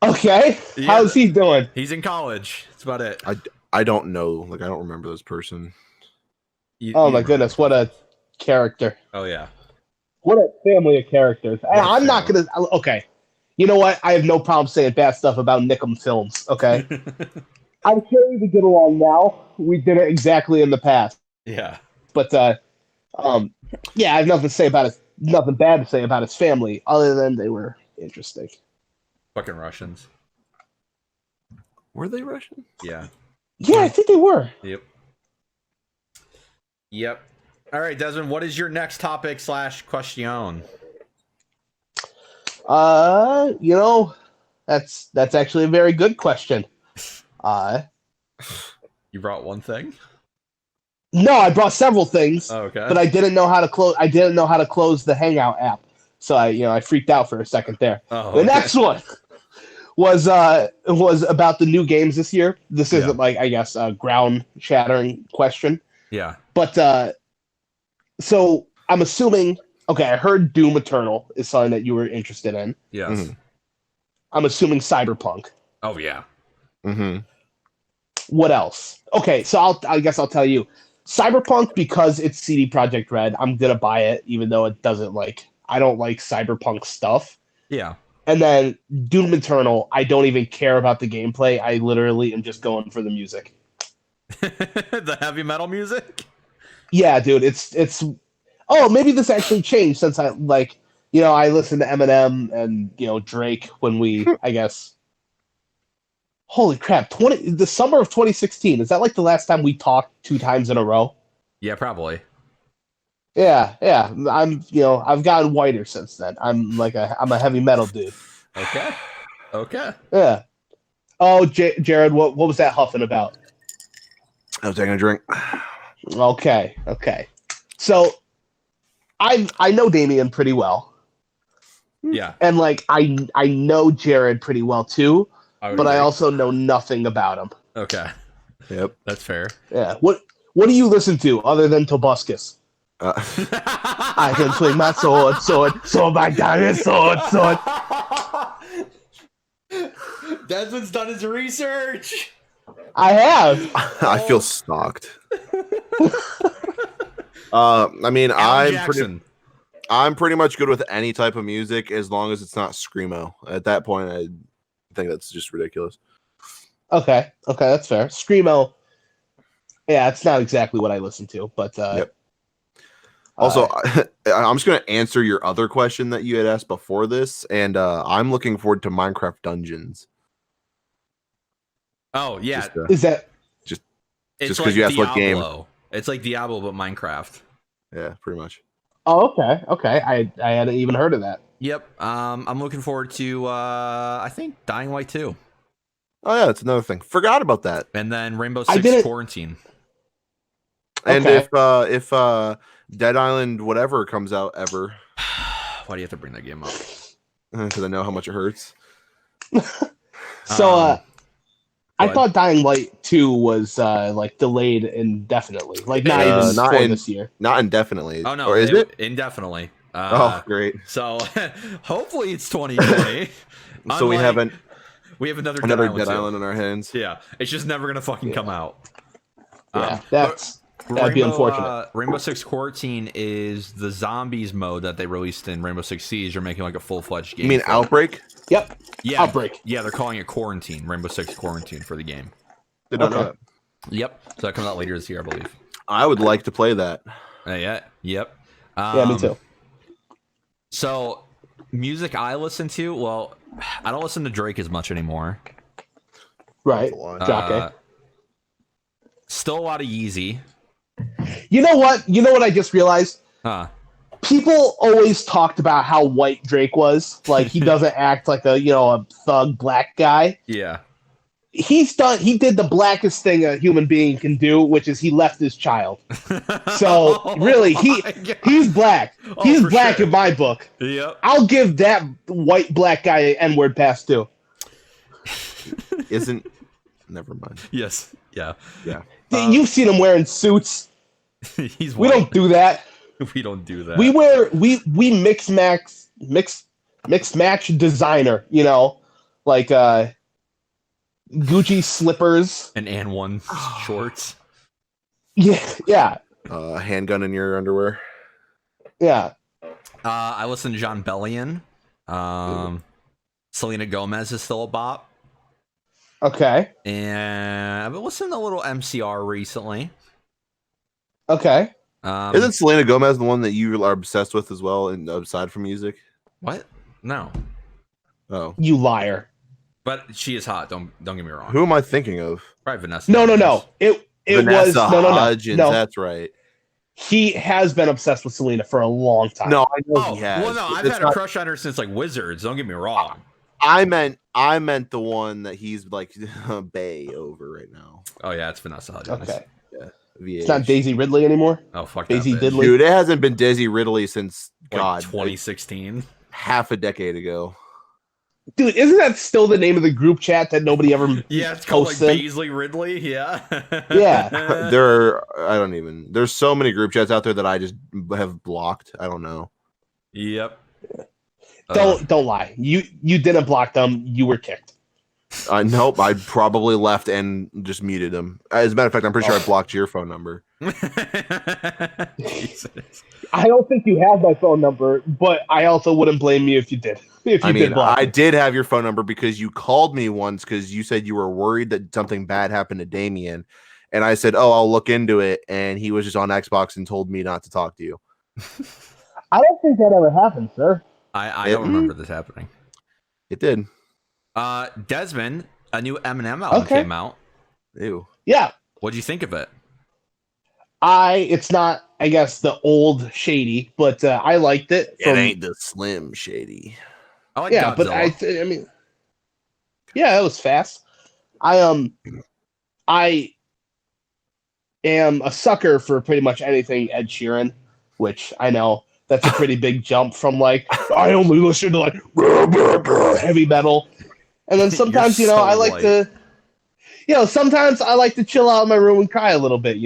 Okay. Yeah, How's he doing? He's in college. That's about it. I don't know. Like, I don't remember this person. My goodness, what a character. Oh yeah. What a family of characters. I'm not gonna. Okay. You know what? I have no problem saying bad stuff about Nick'em Films. Okay. I'm sure we get along now. We did it exactly in the past. Yeah. But yeah, I have nothing to say about it. Nothing bad to say about his family, other than they were interesting. Fucking Russians. Were they Russian? Yeah. Yeah, I think they were. Yep. All right, Desmond, what is your next topic / question? That's actually a very good question. You brought one thing? No, I brought several things, Oh, okay. but I didn't know how to close. I didn't know how to close the Hangout app, so I freaked out for a second there. Oh, The okay. next one was about the new games this year. This isn't like, I guess, a ground shattering question, Yeah. but so I'm assuming. Okay, I heard Doom Eternal is something that you were interested in. Yes. Mhm. I'm assuming Cyberpunk. Oh yeah. Mm-hmm. What else? Okay, so I guess I'll tell you. Cyberpunk, because it's CD Projekt Red, I'm gonna buy it, even though it doesn't I don't like Cyberpunk stuff. Yeah. And then Doom Eternal, I don't even care about the gameplay. I literally am just going for the music. The heavy metal music? Yeah, dude, it's. Oh, maybe this actually changed since I listened to Eminem and Drake when we, I guess. Holy crap! The summer of 2016, is that like the last time we talked 2 times in a row? Yeah, probably. Yeah. I've gotten whiter since then. I'm a heavy metal dude. Okay. Okay. Yeah. Oh, Jared, what was that huffing about? I was taking a drink. Okay. So I know Damien pretty well, Yeah. and I know Jared pretty well too, but I also know nothing about him. Okay. Yep. That's fair. Yeah. What do you listen to other than Tobuscus? I can swing my sword my diamond sword. Desmond's done his research. I have. I feel stalked. I mean, I'm pretty much good with any type of music as long as it's not screamo. At that point, I think that's just ridiculous. Okay, that's fair. Screamo. Yeah, it's not exactly what I listen to, but Yep. Also, I'm just going to answer your other question that you had asked before this, and I'm looking forward to Minecraft Dungeons. Oh yeah. Is that just it's because you asked what game? It's like Diablo but Minecraft. Yeah, pretty much. Oh, okay. I hadn't even heard of that. Yep. I'm looking forward to I think Dying Light 2. Oh yeah, that's another thing. Forgot about that. And then Rainbow Six Quarantine. And Okay. if Dead Island whatever comes out ever, Why do you have to bring that game up? because I know how much it hurts. So I thought Dying Light 2 was delayed indefinitely, not even for this year. Not indefinitely. Oh no, or is it indefinitely? Oh, great. So hopefully it's 2020. So we have another Dead Island in our hands. Yeah, it's just never gonna fucking come out. Yeah, that'd be unfortunate. Rainbow Six Quarantine is the zombies mode that they released in Rainbow Six Siege. They're making like a full-fledged game. You mean Outbreak? Yep. Yeah, Outbreak. Yeah, they're calling it Quarantine. Rainbow Six Quarantine for the game. Did not know that. Yep. So that comes out later this year, I believe. I would like to play that. Yeah. Yep. Yeah, me too. So, music I listen to. Well, I don't listen to Drake as much anymore. Right. Jockey. Still a lot of Yeezy. You know what? I just realized? People always talked about how white Drake was. Like, he doesn't act like a thug black guy. Yeah. He did the blackest thing a human being can do, which is he left his child. So really, he's black. He's black in my book. Yep. I'll give that white black guy an N-word pass too. Never mind. Yes. Yeah. Yeah. You've seen him wearing suits. He's white. We don't do that. We don't do that. We mix match designer, like Gucci slippers and one shorts. Yeah. A handgun in your underwear. Yeah. I listen to John Bellion. Selena Gomez is still a bop. Okay. And I've been listening to a little MCR recently. Okay. Isn't Selena Gomez the one that you are obsessed with as well, and aside from music? What? No. Oh, you liar! But she is hot. Don't get me wrong. Who am I thinking of? Probably Vanessa. No. It Vanessa was Hudgens, no. That's right. He has been obsessed with Selena for a long time. No, I know he has. Well, no, I've had a crush on her since like Wizards. Don't get me wrong. I meant the one that he's like Bay over right now. Oh yeah, it's Vanessa Hudgens. Okay. Yeah, It's not Daisy Ridley anymore. Oh fuck Daisy that bitch. Diddley. Dude, it hasn't been Daisy Ridley since Like 2016. half a decade ago. Dude, isn't that still the name of the group chat that nobody ever Yeah, it's called like posted? Beasley Ridley. Yeah. Yeah. There's so many group chats out there that I just have blocked. I don't know. Yep. Don't lie. You didn't block them. You were kicked. Nope. I probably left and just muted him. As a matter of fact, I'm pretty sure I blocked your phone number. Jesus. I don't think you have my phone number, but I also wouldn't blame you if you did. I did have your phone number because you called me once because you said you were worried that something bad happened to Damien. And I said, oh, I'll look into it. And he was just on Xbox and told me not to talk to you. I don't think that ever happened, sir. I don't remember this happening. It did. Desmond, a new Eminem album came out. Ew. Yeah. What'd you think of it? It's not, I guess, the old Shady, but I liked it. It ain't the Slim Shady. I like Yeah, Godzilla. but I mean, yeah, it was fast. I am a sucker for pretty much anything Ed Sheeran, which I know that's a pretty big jump from like I only listen to like heavy metal, and then sometimes You're I so like white. to, sometimes I like to chill out in my room and cry a little bit.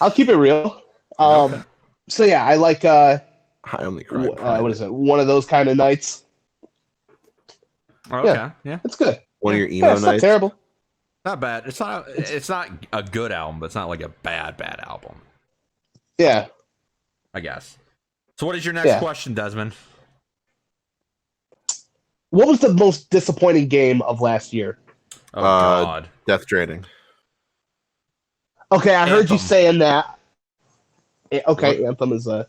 I'll keep it real. Okay. So yeah, I like I only cry. what is it? One of those kind of nights. Okay. Yeah. It's good. One of your Yeah, emo it's not nights. terrible. Not bad. It's not a good album, but it's not like a bad album, Yeah. I guess. So what is your next question, Desmond? What was the most disappointing game of last year? Oh God. Death Stranding. Okay, I heard you Anthem. saying that. Okay, What? Anthem is a.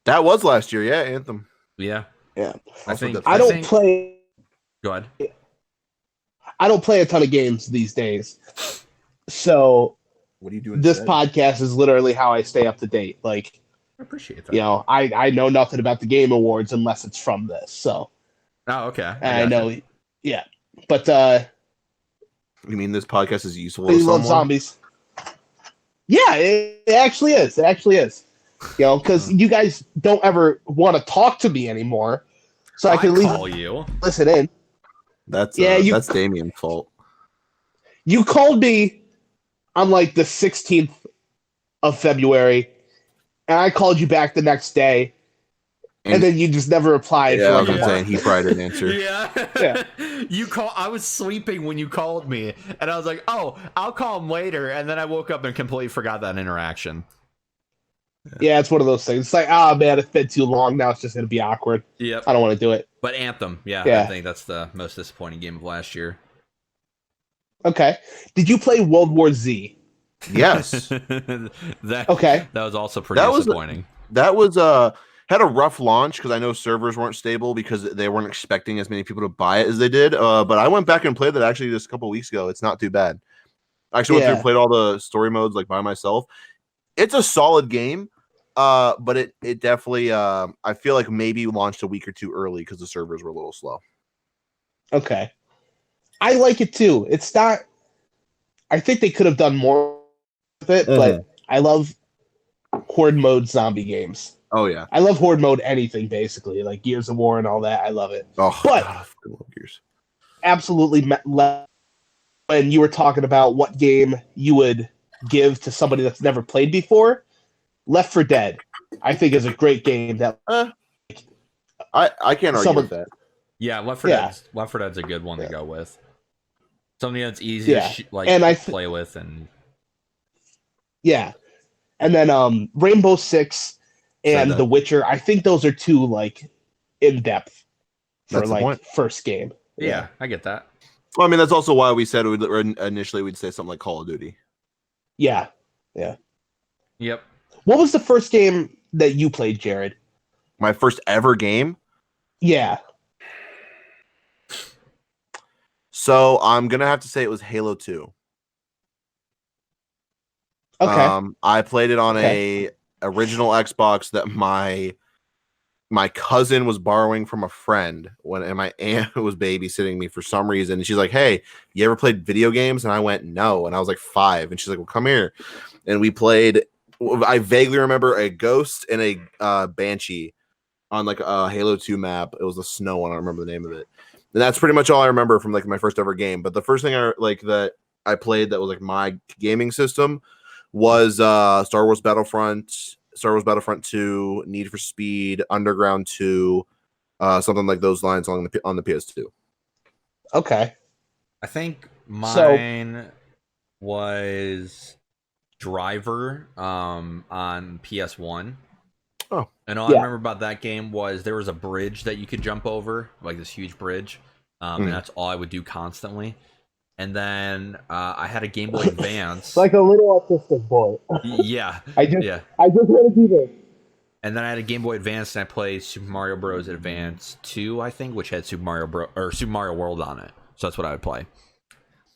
That was last year, yeah, Anthem. Yeah. Yeah. I think I don't play. Go ahead. I don't play a ton of games these days, so What are you doing? this podcast is literally how I stay up to date. Like, I appreciate that. I know nothing about the Game Awards unless it's from this. So. Oh, okay. I know. Yeah, but You mean this podcast is useful you to love someone? zombies. Yeah, it actually is. It actually is. Because you guys don't ever want to talk to me anymore, so I can at least call you. listen in. That's that's Damien's fault. You called me on like the 16th of February, and I called you back the next day, and then you just never replied. Yeah, for I like was a saying month. he probably didn't answer. Yeah. I was sleeping when you called me, and I was like, oh, I'll call him later, and then I woke up and completely forgot that interaction. Yeah, it's one of those things. It's like, oh man, it's been too long. Now it's just gonna be awkward. Yep. I don't want to do it. But Anthem, I Yeah. think that's the most disappointing game of last year. Okay. Did you play World War Z? Yes. that Okay. That was also pretty disappointing. That was had a rough launch because I know servers weren't stable because they weren't expecting as many people to buy it as they did. But I went back and played that actually just a couple weeks ago. It's not too bad. I actually went through and played all the story modes like by myself. It's a solid game. But it definitely I feel like maybe launched a week or two early because the servers were a little slow. Okay. I like it too. It's not. I think they could have done more with it, but I love horde mode zombie games. Oh yeah, I love horde mode anything basically, like Gears of War and all that. I love it. Oh, but God, I fucking love Gears. Absolutely, when you were talking about what game you would give to somebody that's never played before, Left 4 Dead, I think is a great game. That I can't argue with that. Yeah, Left 4 Dead's a good one to go with. Something that's easy to play with, and and then Rainbow Six and The Witcher. I think those are two like in depth for like first game. Yeah, I get that. Well, I mean, that's also why we said initially we'd say something like Call of Duty. Yeah. Yep. What was the first game that you played, Jared? My first ever game? Yeah. So I'm gonna have to say it was Halo 2. Okay. I played it on a original Xbox that my my cousin was borrowing from a friend and my aunt was babysitting me for some reason. And she's like, "Hey, you ever played video games?" And I went, "No." And I was like 5. And she's like, "Well, come here." And we played. I vaguely remember a ghost and a banshee on like a Halo 2 map. It was the snow one. I don't remember the name of it. And that's pretty much all I remember from like my first ever game. But the first thing that I played that was like my gaming system was Star Wars Battlefront 2, Need for Speed, Underground 2, something like those lines on the PS2. Okay. I think mine was Driver on PS1. Oh. And all I remember about that game was there was a bridge that you could jump over, like this huge bridge. And that's all I would do constantly. And then I had a Game Boy Advance. Like a little autistic boy. Yeah. I just want to do this. And then I had a Game Boy Advance, and I played Super Mario Bros. Advance 2, I think, which had Super Mario World on it. So that's what I would play.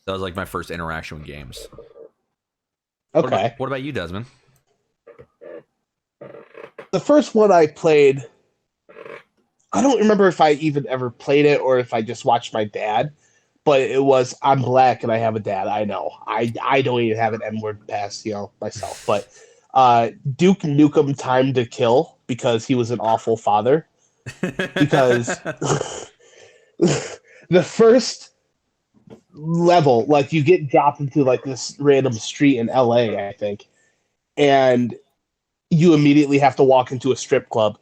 That was like my first interaction with games. Okay. What about you, Desmond? The first one I played, I don't remember if I even ever played it or if I just watched my dad, but it was I'm black and I have a dad. I know. I don't even have an N-word pass, myself. But Duke Nukem Time to Kill, because he was an awful father. Because the first level, like you get dropped into like this random street in LA, I think, and you immediately have to walk into a strip club.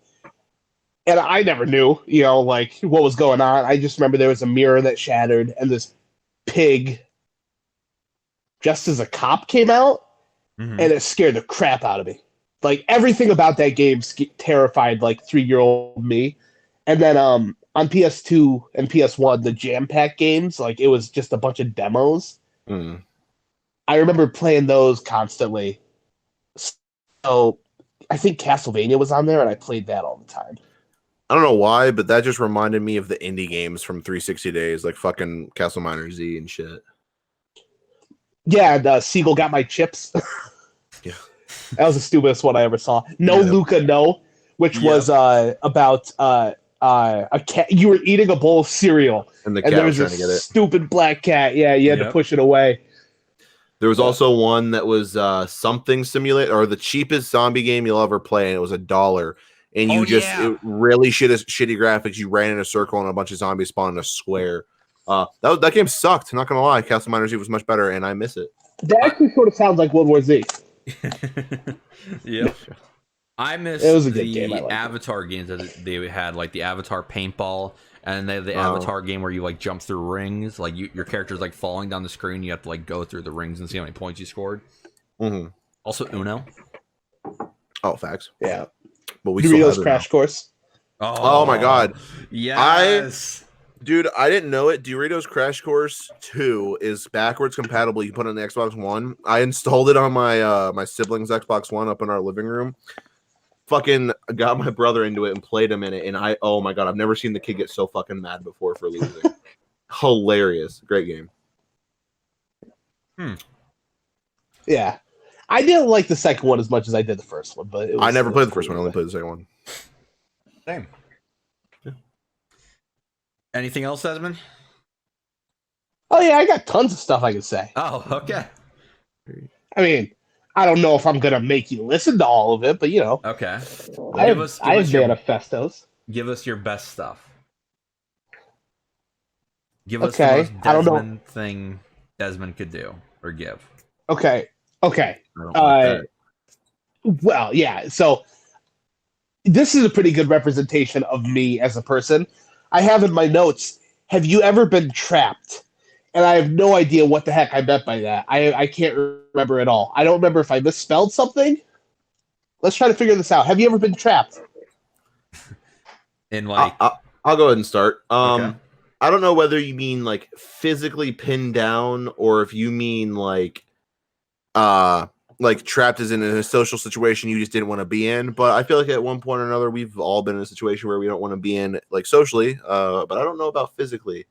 And I never knew, like what was going on. I just remember there was a mirror that shattered and this pig dressed as a cop came out, and it scared the crap out of me. Like everything about that game terrified like 3-year-old me. And then on PS2 and PS1, the Jam Pack games, like it was just a bunch of demos. I remember playing those constantly. So I think Castlevania was on there, and I played that all the time. I don't know why, but that just reminded me of the indie games from 360 days, like fucking Castle Miner Z and shit. Yeah, the Siegel Got My Chips. Yeah. That was the stupidest one I ever saw. No, Luca, no, which was about a cat. You were eating a bowl of cereal, and the cat was trying to get it. Stupid black cat. Yeah, you had to push it away. There was also one that was something simulator, or the cheapest zombie game you'll ever play, and it was $1. And you it really shitty graphics. You ran in a circle and a bunch of zombies spawned in a square. That game sucked. Not gonna lie, Castle Miner Z was much better, and I miss it. That actually sort of sounds like World War Z. Yeah, I miss the Avatar games that they had, like the Avatar paintball, and they have the Avatar game where you like jump through rings. Like your character's like falling down the screen. You have to like go through the rings and see how many points you scored. Also Uno. Oh, facts. Yeah. But we Doritos Crash Course. Oh my god. Yes. Dude, I didn't know it. Doritos Crash Course 2 is backwards compatible. You put it on the Xbox One. I installed it on my my sibling's Xbox One up in our living room. Fucking got my brother into it and played him in it. And oh my god, I've never seen the kid get so fucking mad before for losing. Hilarious. Great game. Yeah. I didn't like the second one as much as I did the first one, but I never played the first one. I only played the second one. Same. Yeah. Anything else, Desmond? Oh yeah, I got tons of stuff I can say. Oh, okay. I mean, I don't know if I'm gonna make you listen to all of it, but Okay. I have manifestos. Give us your best stuff. Give us the most Desmond thing Desmond could do or give. Okay. Well, yeah. So this is a pretty good representation of me as a person. I have in my notes, have you ever been trapped? And I have no idea what the heck I meant by that. I can't remember at all. I don't remember if I misspelled something. Let's try to figure this out. Have you ever been trapped? In like, I'll go ahead and start. Okay. I don't know whether you mean like physically pinned down or if you mean like trapped as in a social situation you just didn't want to be in. But I feel like at one point or another, we've all been in a situation where we don't want to be in, like socially. But I don't know about physically.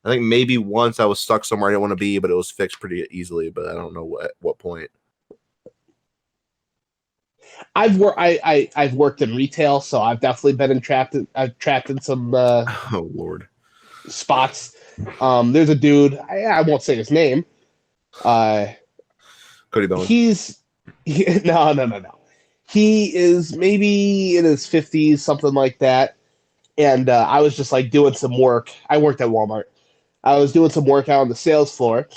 I think maybe once I was stuck somewhere I didn't want to be, but it was fixed pretty easily. But I don't know what point. I've worked in retail, so I've definitely been I've trapped in some Oh Lord. spots. There's a dude, I won't say his name. Uh, Cody Bowen. no. He is maybe in his 50s, something like that. And I was just like doing some work. I worked at Walmart. I was doing some work out on the sales floor,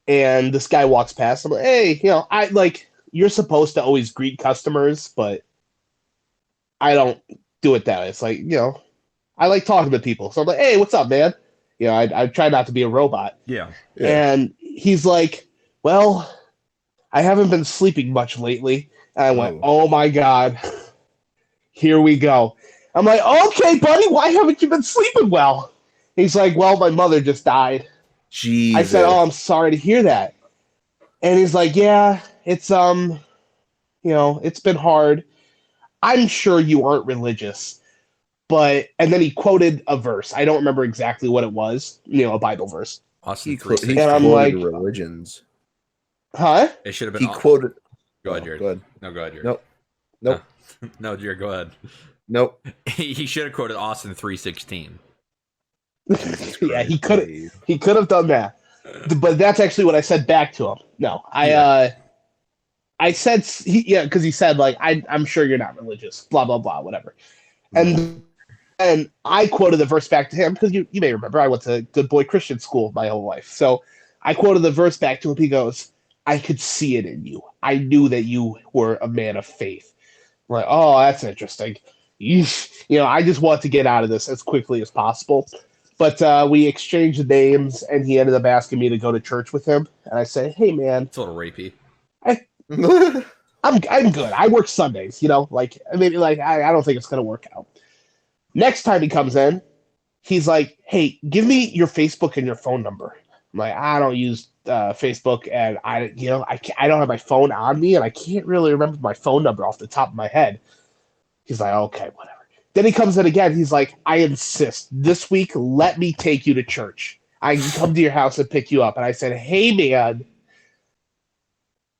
and this guy walks past. I'm like, hey, I like you're supposed to always greet customers, but I don't do it that way. It's like, I like talking to people. So I'm like, hey, what's up, man? I try not to be a robot. Yeah. And he's like, well, I haven't been sleeping much lately. And I went, oh my God, here we go. I'm like, okay, buddy, why haven't you been sleeping well? He's like, well, my mother just died. Jesus. I said, oh, I'm sorry to hear that. And he's like, yeah, it's it's been hard. I'm sure you aren't religious, and then he quoted a verse. I don't remember exactly what it was, a Bible verse. Austin He 360. And I'm quoted like, religions. huh? It should have been. He quoted. Go ahead, Jared. Go ahead. No, go ahead, Jared. Nope. No, Jared, go ahead. Nope. He should have quoted Austin 316. Yeah, he could have done that. But that's actually what I said back to him. No, I said because he said like I'm sure you're not religious, blah blah blah, whatever. And I quoted the verse back to him because you may remember I went to Good Boy Christian school my whole life. So I quoted the verse back to him. He goes, I could see it in you. I knew that you were a man of faith. I'm like, oh, that's interesting. I just want to get out of this as quickly as possible. But we exchanged names, and he ended up asking me to go to church with him. And I said, hey, man. It's a little rapey. I'm good. I work Sundays, I don't think it's gonna work out. Next time he comes in, he's like, "Hey, give me your Facebook and your phone number." I'm like, "I don't use Facebook, and I don't have my phone on me, and I can't really remember my phone number off the top of my head." He's like, "Okay, whatever." Then he comes in again. He's like, "I insist. This week, let me take you to church. I can come to your house and pick you up." And I said, "Hey, man,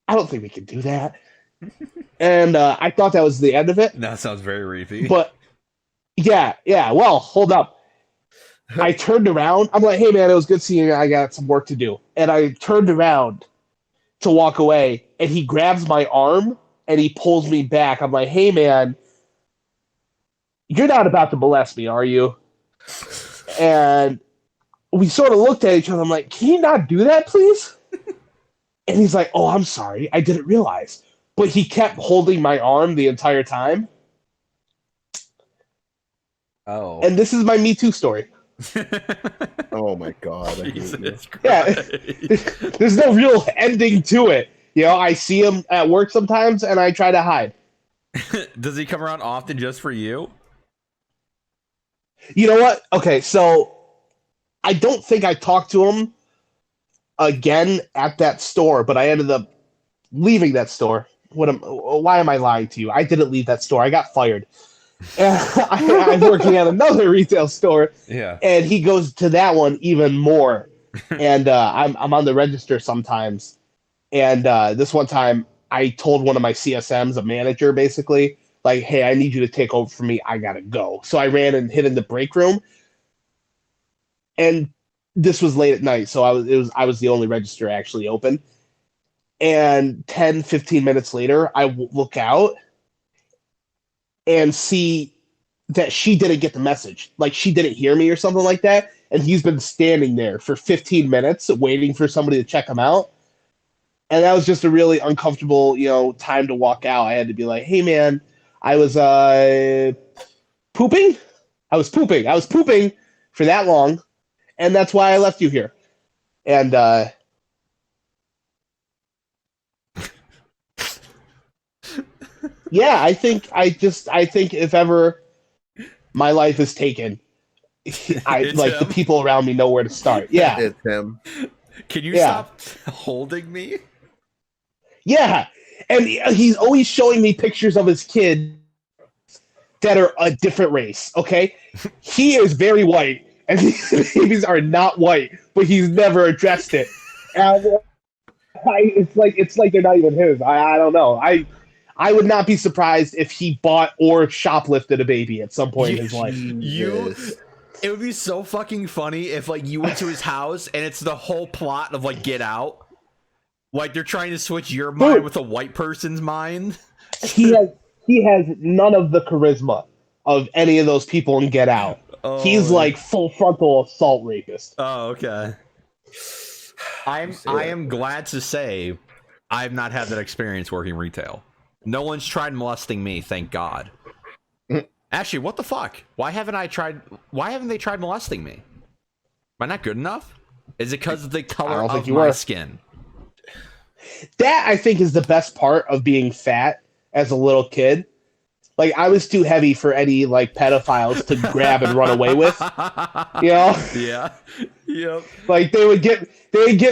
I don't think we can do that." And I thought that was the end of it. That sounds very rapey. But yeah. Well, hold up. I turned around. I'm like, hey, man, it was good seeing you. I got some work to do. And I turned around to walk away, and he grabs my arm, and he pulls me back. I'm like, hey, man, you're not about to molest me, are you? And we sort of looked at each other. I'm like, can you not do that, please? And he's like, oh, I'm sorry. I didn't realize. But he kept holding my arm the entire time. Oh. And this is my Me Too story. Oh my God. Jesus Christ. Yeah. There's no real ending to it. I see him at work sometimes, and I try to hide. Does he come around often just for you? You know what? Okay, so I don't think I talked to him again at that store, but I ended up leaving that store. Why am I lying to you? I didn't leave that store. I got fired. I'm working at another retail store. Yeah. And he goes to that one even more. And I'm on the register sometimes. And this one time, I told one of my CSMs, a manager, basically, like, hey, I need you to take over for me. I gotta go. So I ran and hid in the break room. And this was late at night, so I was the only register actually open. And 10, 15 minutes later, I look out and see that she didn't get the message. Like, she didn't hear me or something like that. And he's been standing there for 15 minutes waiting for somebody to check him out. And that was just a really uncomfortable, time to walk out. I had to be like, hey, man, I was pooping. I was pooping for that long. And that's why I left you here. And yeah, I think if ever my life is taken, the people around me know where to start. Yeah. It's him. Can you stop holding me? Yeah. And he's always showing me pictures of his kids that are a different race, okay? He is very white, and these babies are not white, but he's never addressed it. And it's like they're not even his. I don't know. I would not be surprised if he bought or shoplifted a baby at some point in his life. It would be so fucking funny if like you went to his house and it's the whole plot of like Get Out. Like they're trying to switch your mind with a white person's mind. He has none of the charisma of any of those people in Get Out. Oh, he's like full frontal assault rapist. Oh, okay. I am glad to say I've not had that experience working retail. No one's tried molesting me, thank God. Actually, what the fuck? Why haven't they tried molesting me? Am I not good enough? Is it because of the color of my skin? That, I think, is the best part of being fat as a little kid. Like, I was too heavy for any, like, pedophiles to grab and run away with. You know? Yeah. Yep. Like, they would get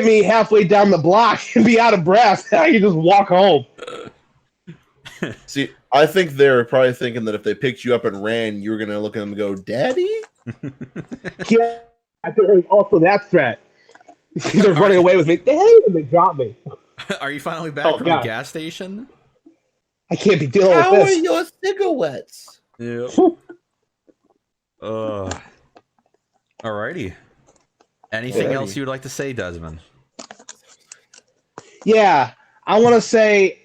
me halfway down the block and be out of breath, and I could just walk home. See, I think they're probably thinking that if they picked you up and ran, you were going to look at them and go, Daddy? Yeah, I think there's also that threat. They're running away with me. Daddy, and they drop me. Are you finally back from the gas station? I can't be dealing with this. How are your cigarettes? Yep. Alrighty. Anything else you would like to say, Desmond? Yeah, I want to say,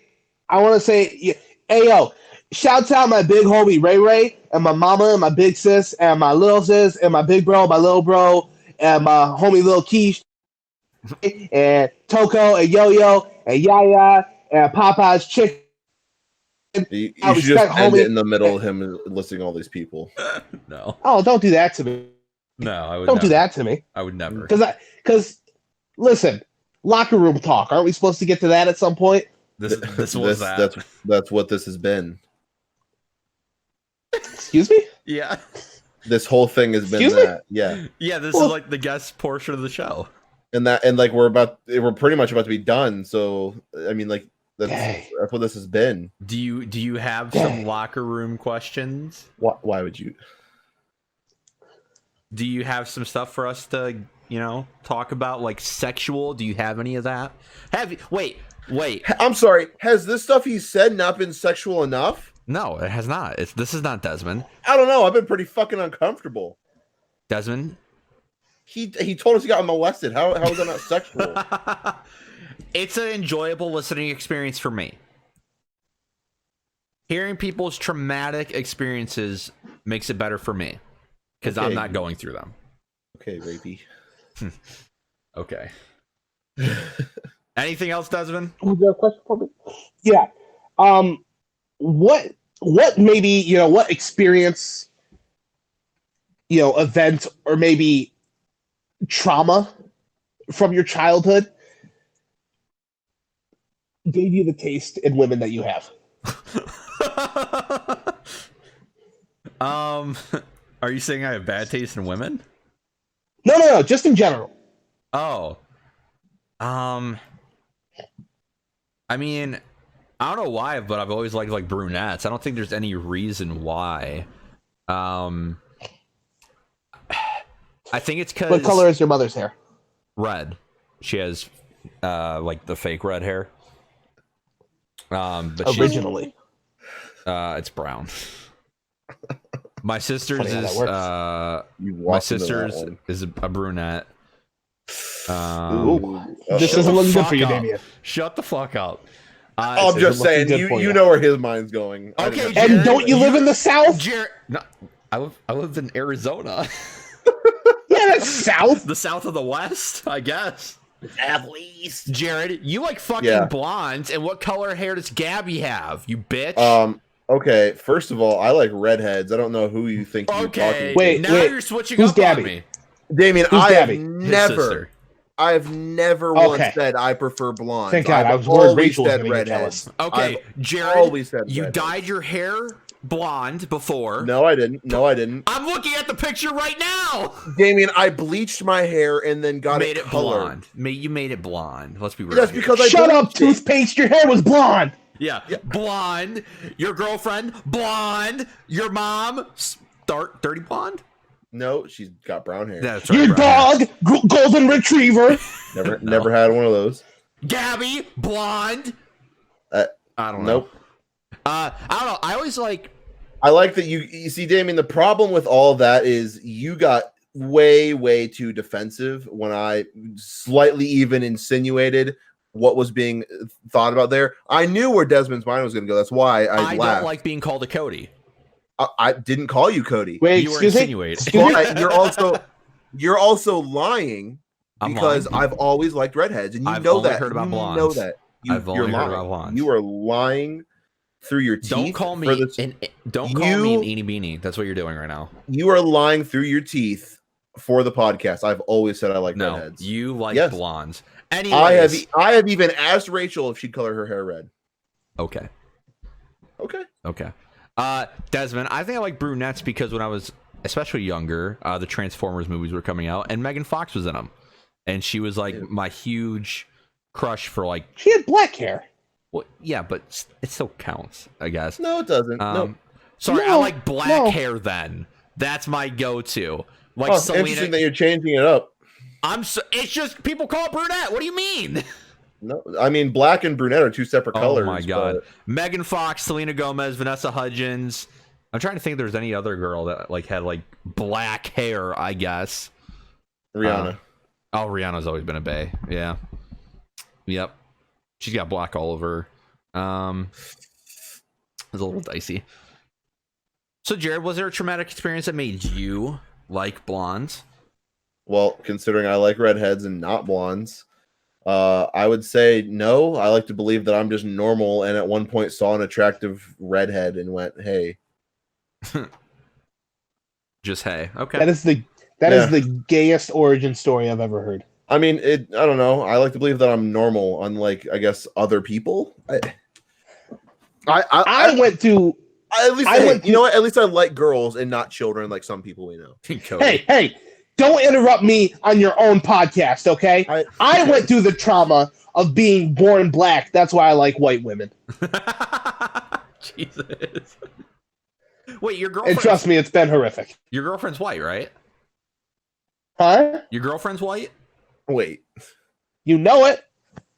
hey yo, shouts out my big homie Ray Ray and my mama and my big sis and my little sis and my big bro, my little bro and my homie Lil Keish and Toko and Yo Yo and Yaya and Popeye's chicken. You should just end it in the middle of him listing all these people. No. Oh, don't do that to me. No, I would. Don't do that to me. I would never. Because listen, locker room talk. Aren't we supposed to get to that at some point? This was that. That's what this has been. Excuse me? Yeah. This whole thing has been that. Yeah. Yeah, this is like the guest portion of the show. And like we're pretty much about to be done. So I mean, like that's what this has been. Do you have some locker room questions? Why would you? Do you have some stuff for us to, talk about, like sexual? Do you have any of that? Wait. I'm sorry. Has this stuff he said not been sexual enough? No, it has not. This is not Desmond. I don't know. I've been pretty fucking uncomfortable. Desmond? He told us he got molested. How is that not sexual? It's an enjoyable listening experience for me. Hearing people's traumatic experiences makes it better for me. Because I'm not going through them. Okay, rapey. Okay. Anything else, Desmond? Was there a question for me? Yeah. What maybe, what experience, event or maybe trauma from your childhood gave you the taste in women that you have? Are you saying I have bad taste in women? No, just in general. Oh. I mean, I don't know why, but I've always liked like brunettes. I don't think there's any reason why. I think it's because. What color is your mother's hair? Red. She has like the fake red hair. But originally, it's brown. My sister's is a brunette. This doesn't look good for you, Damien. Shut the fuck up. I'm just saying, you know where his mind's going. Okay, Jared, and don't you live in the South? Jared, no, I lived in Arizona. Yeah, that's South. The South of the West, I guess. At least. Jared, you like fucking blondes, and what color hair does Gabby have? You bitch. Okay, first of all, I like redheads. I don't know who you think you're talking to. Wait, you're switching Who's up Gabby? on me. Damien, Who's Gabby? I have never once said I prefer blonde. Thank God, I was worried Rachel was redheads. Okay, Jared, you dyed your hair blonde before. No, I didn't. I'm looking at the picture right now. Damien, I bleached my hair and then got it colored. Blonde. You made it blonde. Let's be real. That's because I shut up, toothpaste. Your hair was blonde. Yeah, blonde. Your girlfriend, blonde. Your mom, dirty blonde. No, she's got brown hair. That's right. Your dog, golden retriever. Never had one of those. Gabby, blonde. I don't know. Nope. I don't know. I always like. I like that you see, Damien. The problem with all of that is you got way too defensive when I slightly even insinuated what was being thought about there. I knew where Desmond's mind was going to go. That's why I laughed. Don't like being called a Cody. I didn't call you Cody. Wait, You were excuse me? insinuating. But you're also lying because lying? I've always liked redheads, and you I've know only that. heard about You blondes. know that. I've only you're heard lying. about blondes. You are lying through your teeth. Don't call me an eeny beanie. That's what you're doing right now. You are lying through your teeth for the podcast. I've always said I like No, redheads. you like blondes. Anyways, I have even asked Rachel if she'd color her hair red. Okay. Okay. Desmond, I think I like brunettes because when I was especially younger, the Transformers movies were coming out, and Megan Fox was in them, and she was like my huge crush for like. She had black hair. Well, yeah, but it still counts, I guess. No, it doesn't. No. Sorry, I like black hair. Then that's my go-to. Like Selena. Interesting that you're changing it up. It's just people call it brunette. What do you mean? No, I mean black and brunette are two separate colors. Oh my god! But... Megan Fox, Selena Gomez, Vanessa Hudgens. I'm trying to think if there's any other girl that like had like black hair. I guess Rihanna. Rihanna's always been a bae. Yeah. Yep. She's got black all over. It's a little dicey. So, Jared, was there a traumatic experience that made you like blondes? Well, considering I like redheads and not blondes, I would say no. I like to believe that I'm just normal, and at one point saw an attractive redhead and went, "Hey." Just hey. Okay. That is the gayest origin story I've ever heard. I mean, I don't know. I like to believe that I'm normal, unlike I guess other people. I went to. You know what? At least I like girls and not children, like some people we know. Hey! Don't interrupt me on your own podcast, okay? I went through the trauma of being born black. That's why I like white women. Jesus. Wait, your girlfriend? And trust me, it's been horrific. Your girlfriend's white, right? Huh? Your girlfriend's white? Wait. You know it.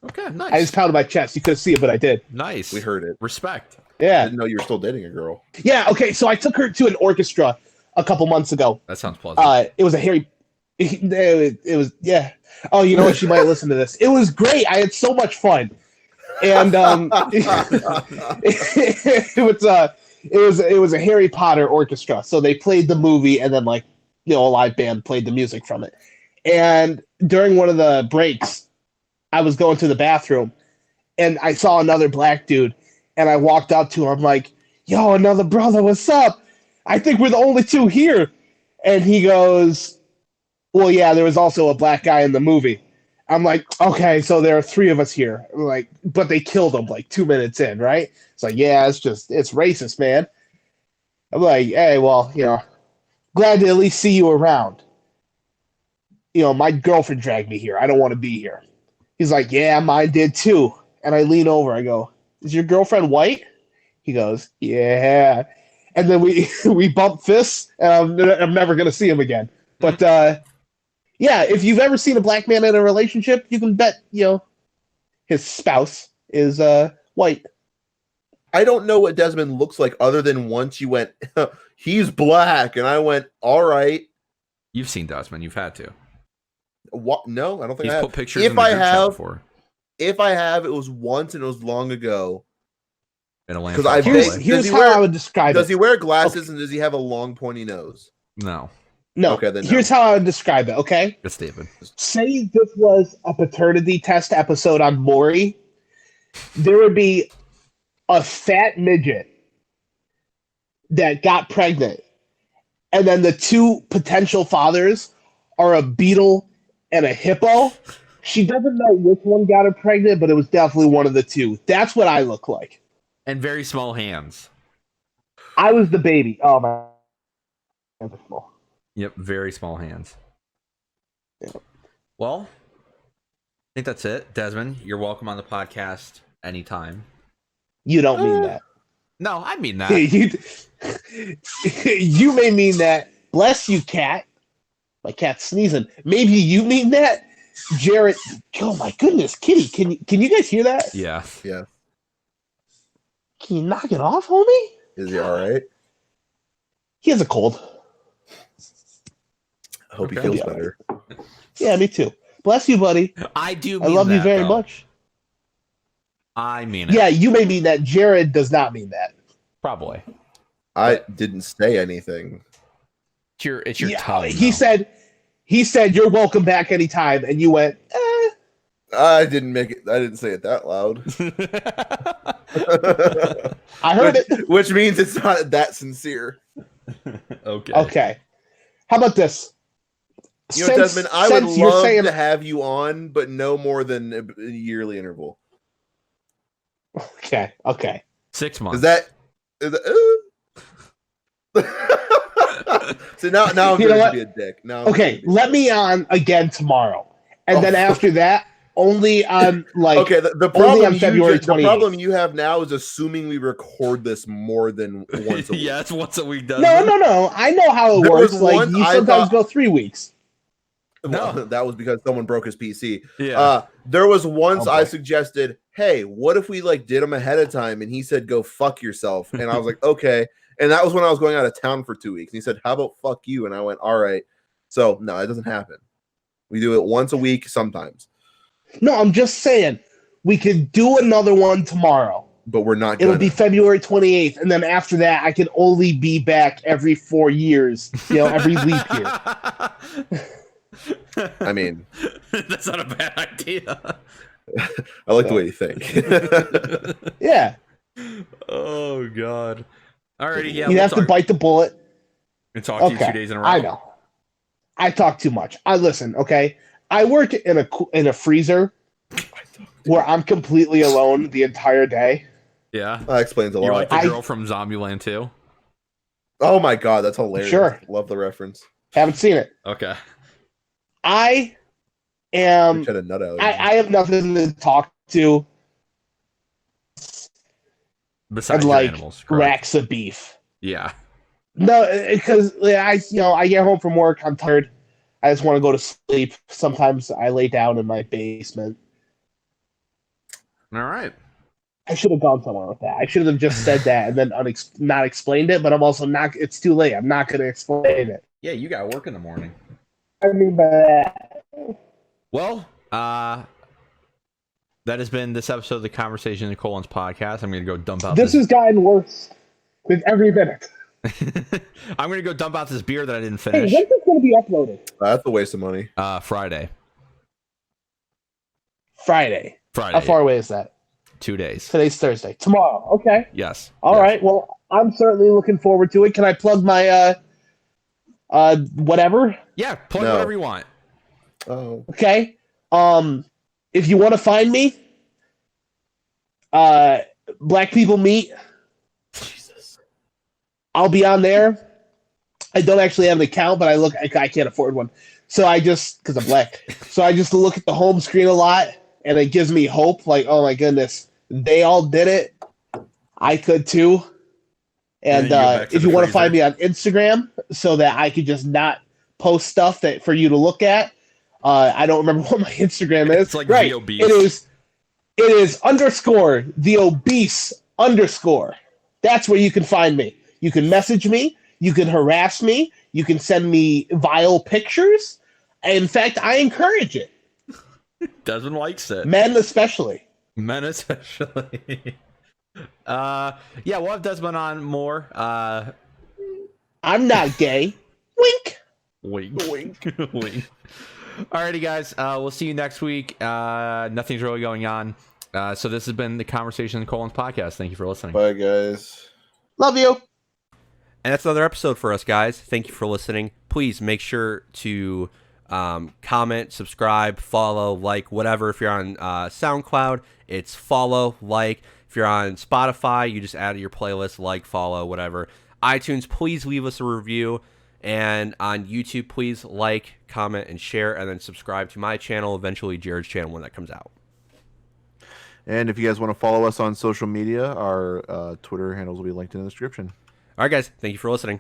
Okay, nice. I just pounded my chest. You couldn't see it, but I did. Nice. We heard it. Respect. Yeah. I didn't know you were still dating a girl. Yeah, okay, so I took her to an orchestra a couple months ago. That sounds pleasant. It was a Harry... It was, yeah. Oh, you know what? She might listen to this. It was great. I had so much fun. And it was a Harry Potter orchestra. So they played the movie and then a live band played the music from it. And during one of the breaks, I was going to the bathroom and I saw another black dude and I walked up to him. I'm like, yo, another brother, what's up? I think we're the only two here. And he goes, well, yeah, there was also a black guy in the movie. I'm like, okay, so there are three of us here. I'm like, but they killed him 2 minutes in, right? It's like, yeah, it's racist, man. I'm like, hey, well, glad to at least see you around. My girlfriend dragged me here. I don't want to be here. He's like, yeah, mine did too. And I lean over. I go, is your girlfriend white? He goes, yeah. And then we bump fists, and I'm never going to see him again. But, yeah, if you've ever seen a black man in a relationship, you can bet, his spouse is white. I don't know what Desmond looks like other than once you went, he's black. And I went, all right. You've seen Desmond. You've had to. What? No, I don't think He's I have. put pictures in the group chat before. If I have, it was once and it was long ago. In a land. Here's how I would describe it. Does he wear glasses and does he have a long pointy nose? No. Okay, then here's how I would describe it, okay? Good statement. Say this was a paternity test episode on Maury. There would be a fat midget that got pregnant. And then the two potential fathers are a beetle and a hippo. She doesn't know which one got her pregnant, but it was definitely one of the two. That's what I look like. And very small hands. I was the baby. Oh, my hands are small. Yep, very small hands. Yep. Well, I think that's it. Desmond, you're welcome on the podcast anytime. You don't mean that. No, I mean that. You may mean that. Bless you, cat. My cat's sneezing. Maybe you mean that, Jared. Oh my goodness, Kitty! Can you guys hear that? Yeah. Yeah. Can you knock it off, homie? Is he all right? He has a cold. I hope he Okay. feels better. Yeah, me too. Bless you, buddy. I do. I love you very though. much. I mean it. Yeah, you may mean that. Jared does not mean that. Probably. I didn't say anything. It's your tone. He said you're welcome back anytime, and you went, eh. I didn't say it that loud. I heard it. Which means it's not that sincere. Okay. How about this? You know, Desmond, I would since you're love saying- to have you on, but no more than a yearly interval. Okay. 6 months. Is that so now I'm You know going to what? be a dick. Now Okay, let me on again tomorrow, and then after that, only on okay. The only on problem February the 28th. problem you have now is assuming we record this more than once a week. Yeah, it's once a week. No. I know how it There works. was Like once you I sometimes thought- go 3 weeks. Well, No. that was because someone broke his PC. Yeah. There was once Oh, I boy. suggested, hey, what if we like did them ahead of time? And he said, go fuck yourself. And I was like, okay. And that was when I was going out of town for 2 weeks. And he said, how about fuck you? And I went, all right. So no, it doesn't happen. We do it once a week sometimes, No, I'm just saying we could do another one tomorrow. but we're not It'll gonna. be February 28th, and then after that, I can only be back every 4 years. Every leap year. I mean, That's not a bad idea. I like the way you think. Yeah, Oh God. Alrighty, yeah. you'd have to bite the bullet. and talk to you Okay, 2 days in a row. I know. I talk too much. I listen. Okay, I work in a freezer where I'm completely alone the entire day. Yeah. That explains a You're lot. like the I- girl from Zombieland too. Oh my god, that's hilarious. Sure. Love the reference. Haven't seen it. Okay. I I am. tried a nut out. I have nothing to talk to Besides and your like animals. correct. racks of beef. Yeah. No, because I get home from work. I'm tired. I just want to go to sleep. Sometimes I lay down in my basement. All right. I should have gone somewhere with that. I should have just said that and then not explained it. But I'm also not. It's too late. I'm not going to explain it. Yeah, you got work in the morning. I mean by that. Well, that has been this episode of the Conversation in Colon's podcast. I'm going to go dump out This has gotten worse with every minute. I'm going to go dump out this beer that I didn't Hey, finish. when's this going to be uploaded? That's a waste of money. Friday. Friday. Friday. How far away is that? 2 days. Today's Thursday. Tomorrow. Okay. Yes. All Yes. right. Well, I'm certainly looking forward to it. Can I plug my whatever? Yeah, plug No. whatever you want. Oh, Okay. If you want to find me, Black People Meet, Jesus. I'll be on there. I don't actually have an account, but I can't afford one. So I just, because I'm black. So I just look at the home screen a lot, and it gives me hope. Like, oh my goodness, they all did it. I could too. then And you go back to if the you want to freezer. find me on Instagram, so that I could just not post stuff that for you to look at. I don't remember what my Instagram is. It's like right. The Obese. It is _ the obese _ That's where you can find me. You can message me. You can harass me. You can send me vile pictures. In fact, I encourage it. Desmond likes it. Men especially. Men especially. Yeah, we'll have Desmond on more. I'm not gay. Wink. Wink. Wink. Wink. Alrighty, guys. We'll see you next week. Nothing's really going on. So this has been the Conversation in Colon's podcast. Thank you for listening. Bye, guys. Love you. And that's another episode for us, guys. Thank you for listening. Please make sure to comment, subscribe, follow, like, whatever. If you're on SoundCloud, it's follow, like. If you're on Spotify, you just add to your playlist, like, follow, whatever. iTunes, please leave us a review. And on YouTube, please like, comment, and share. And then subscribe to my channel, eventually Jared's channel when that comes out. And if you guys want to follow us on social media, our Twitter handles will be linked in the description. All right, guys. Thank you for listening.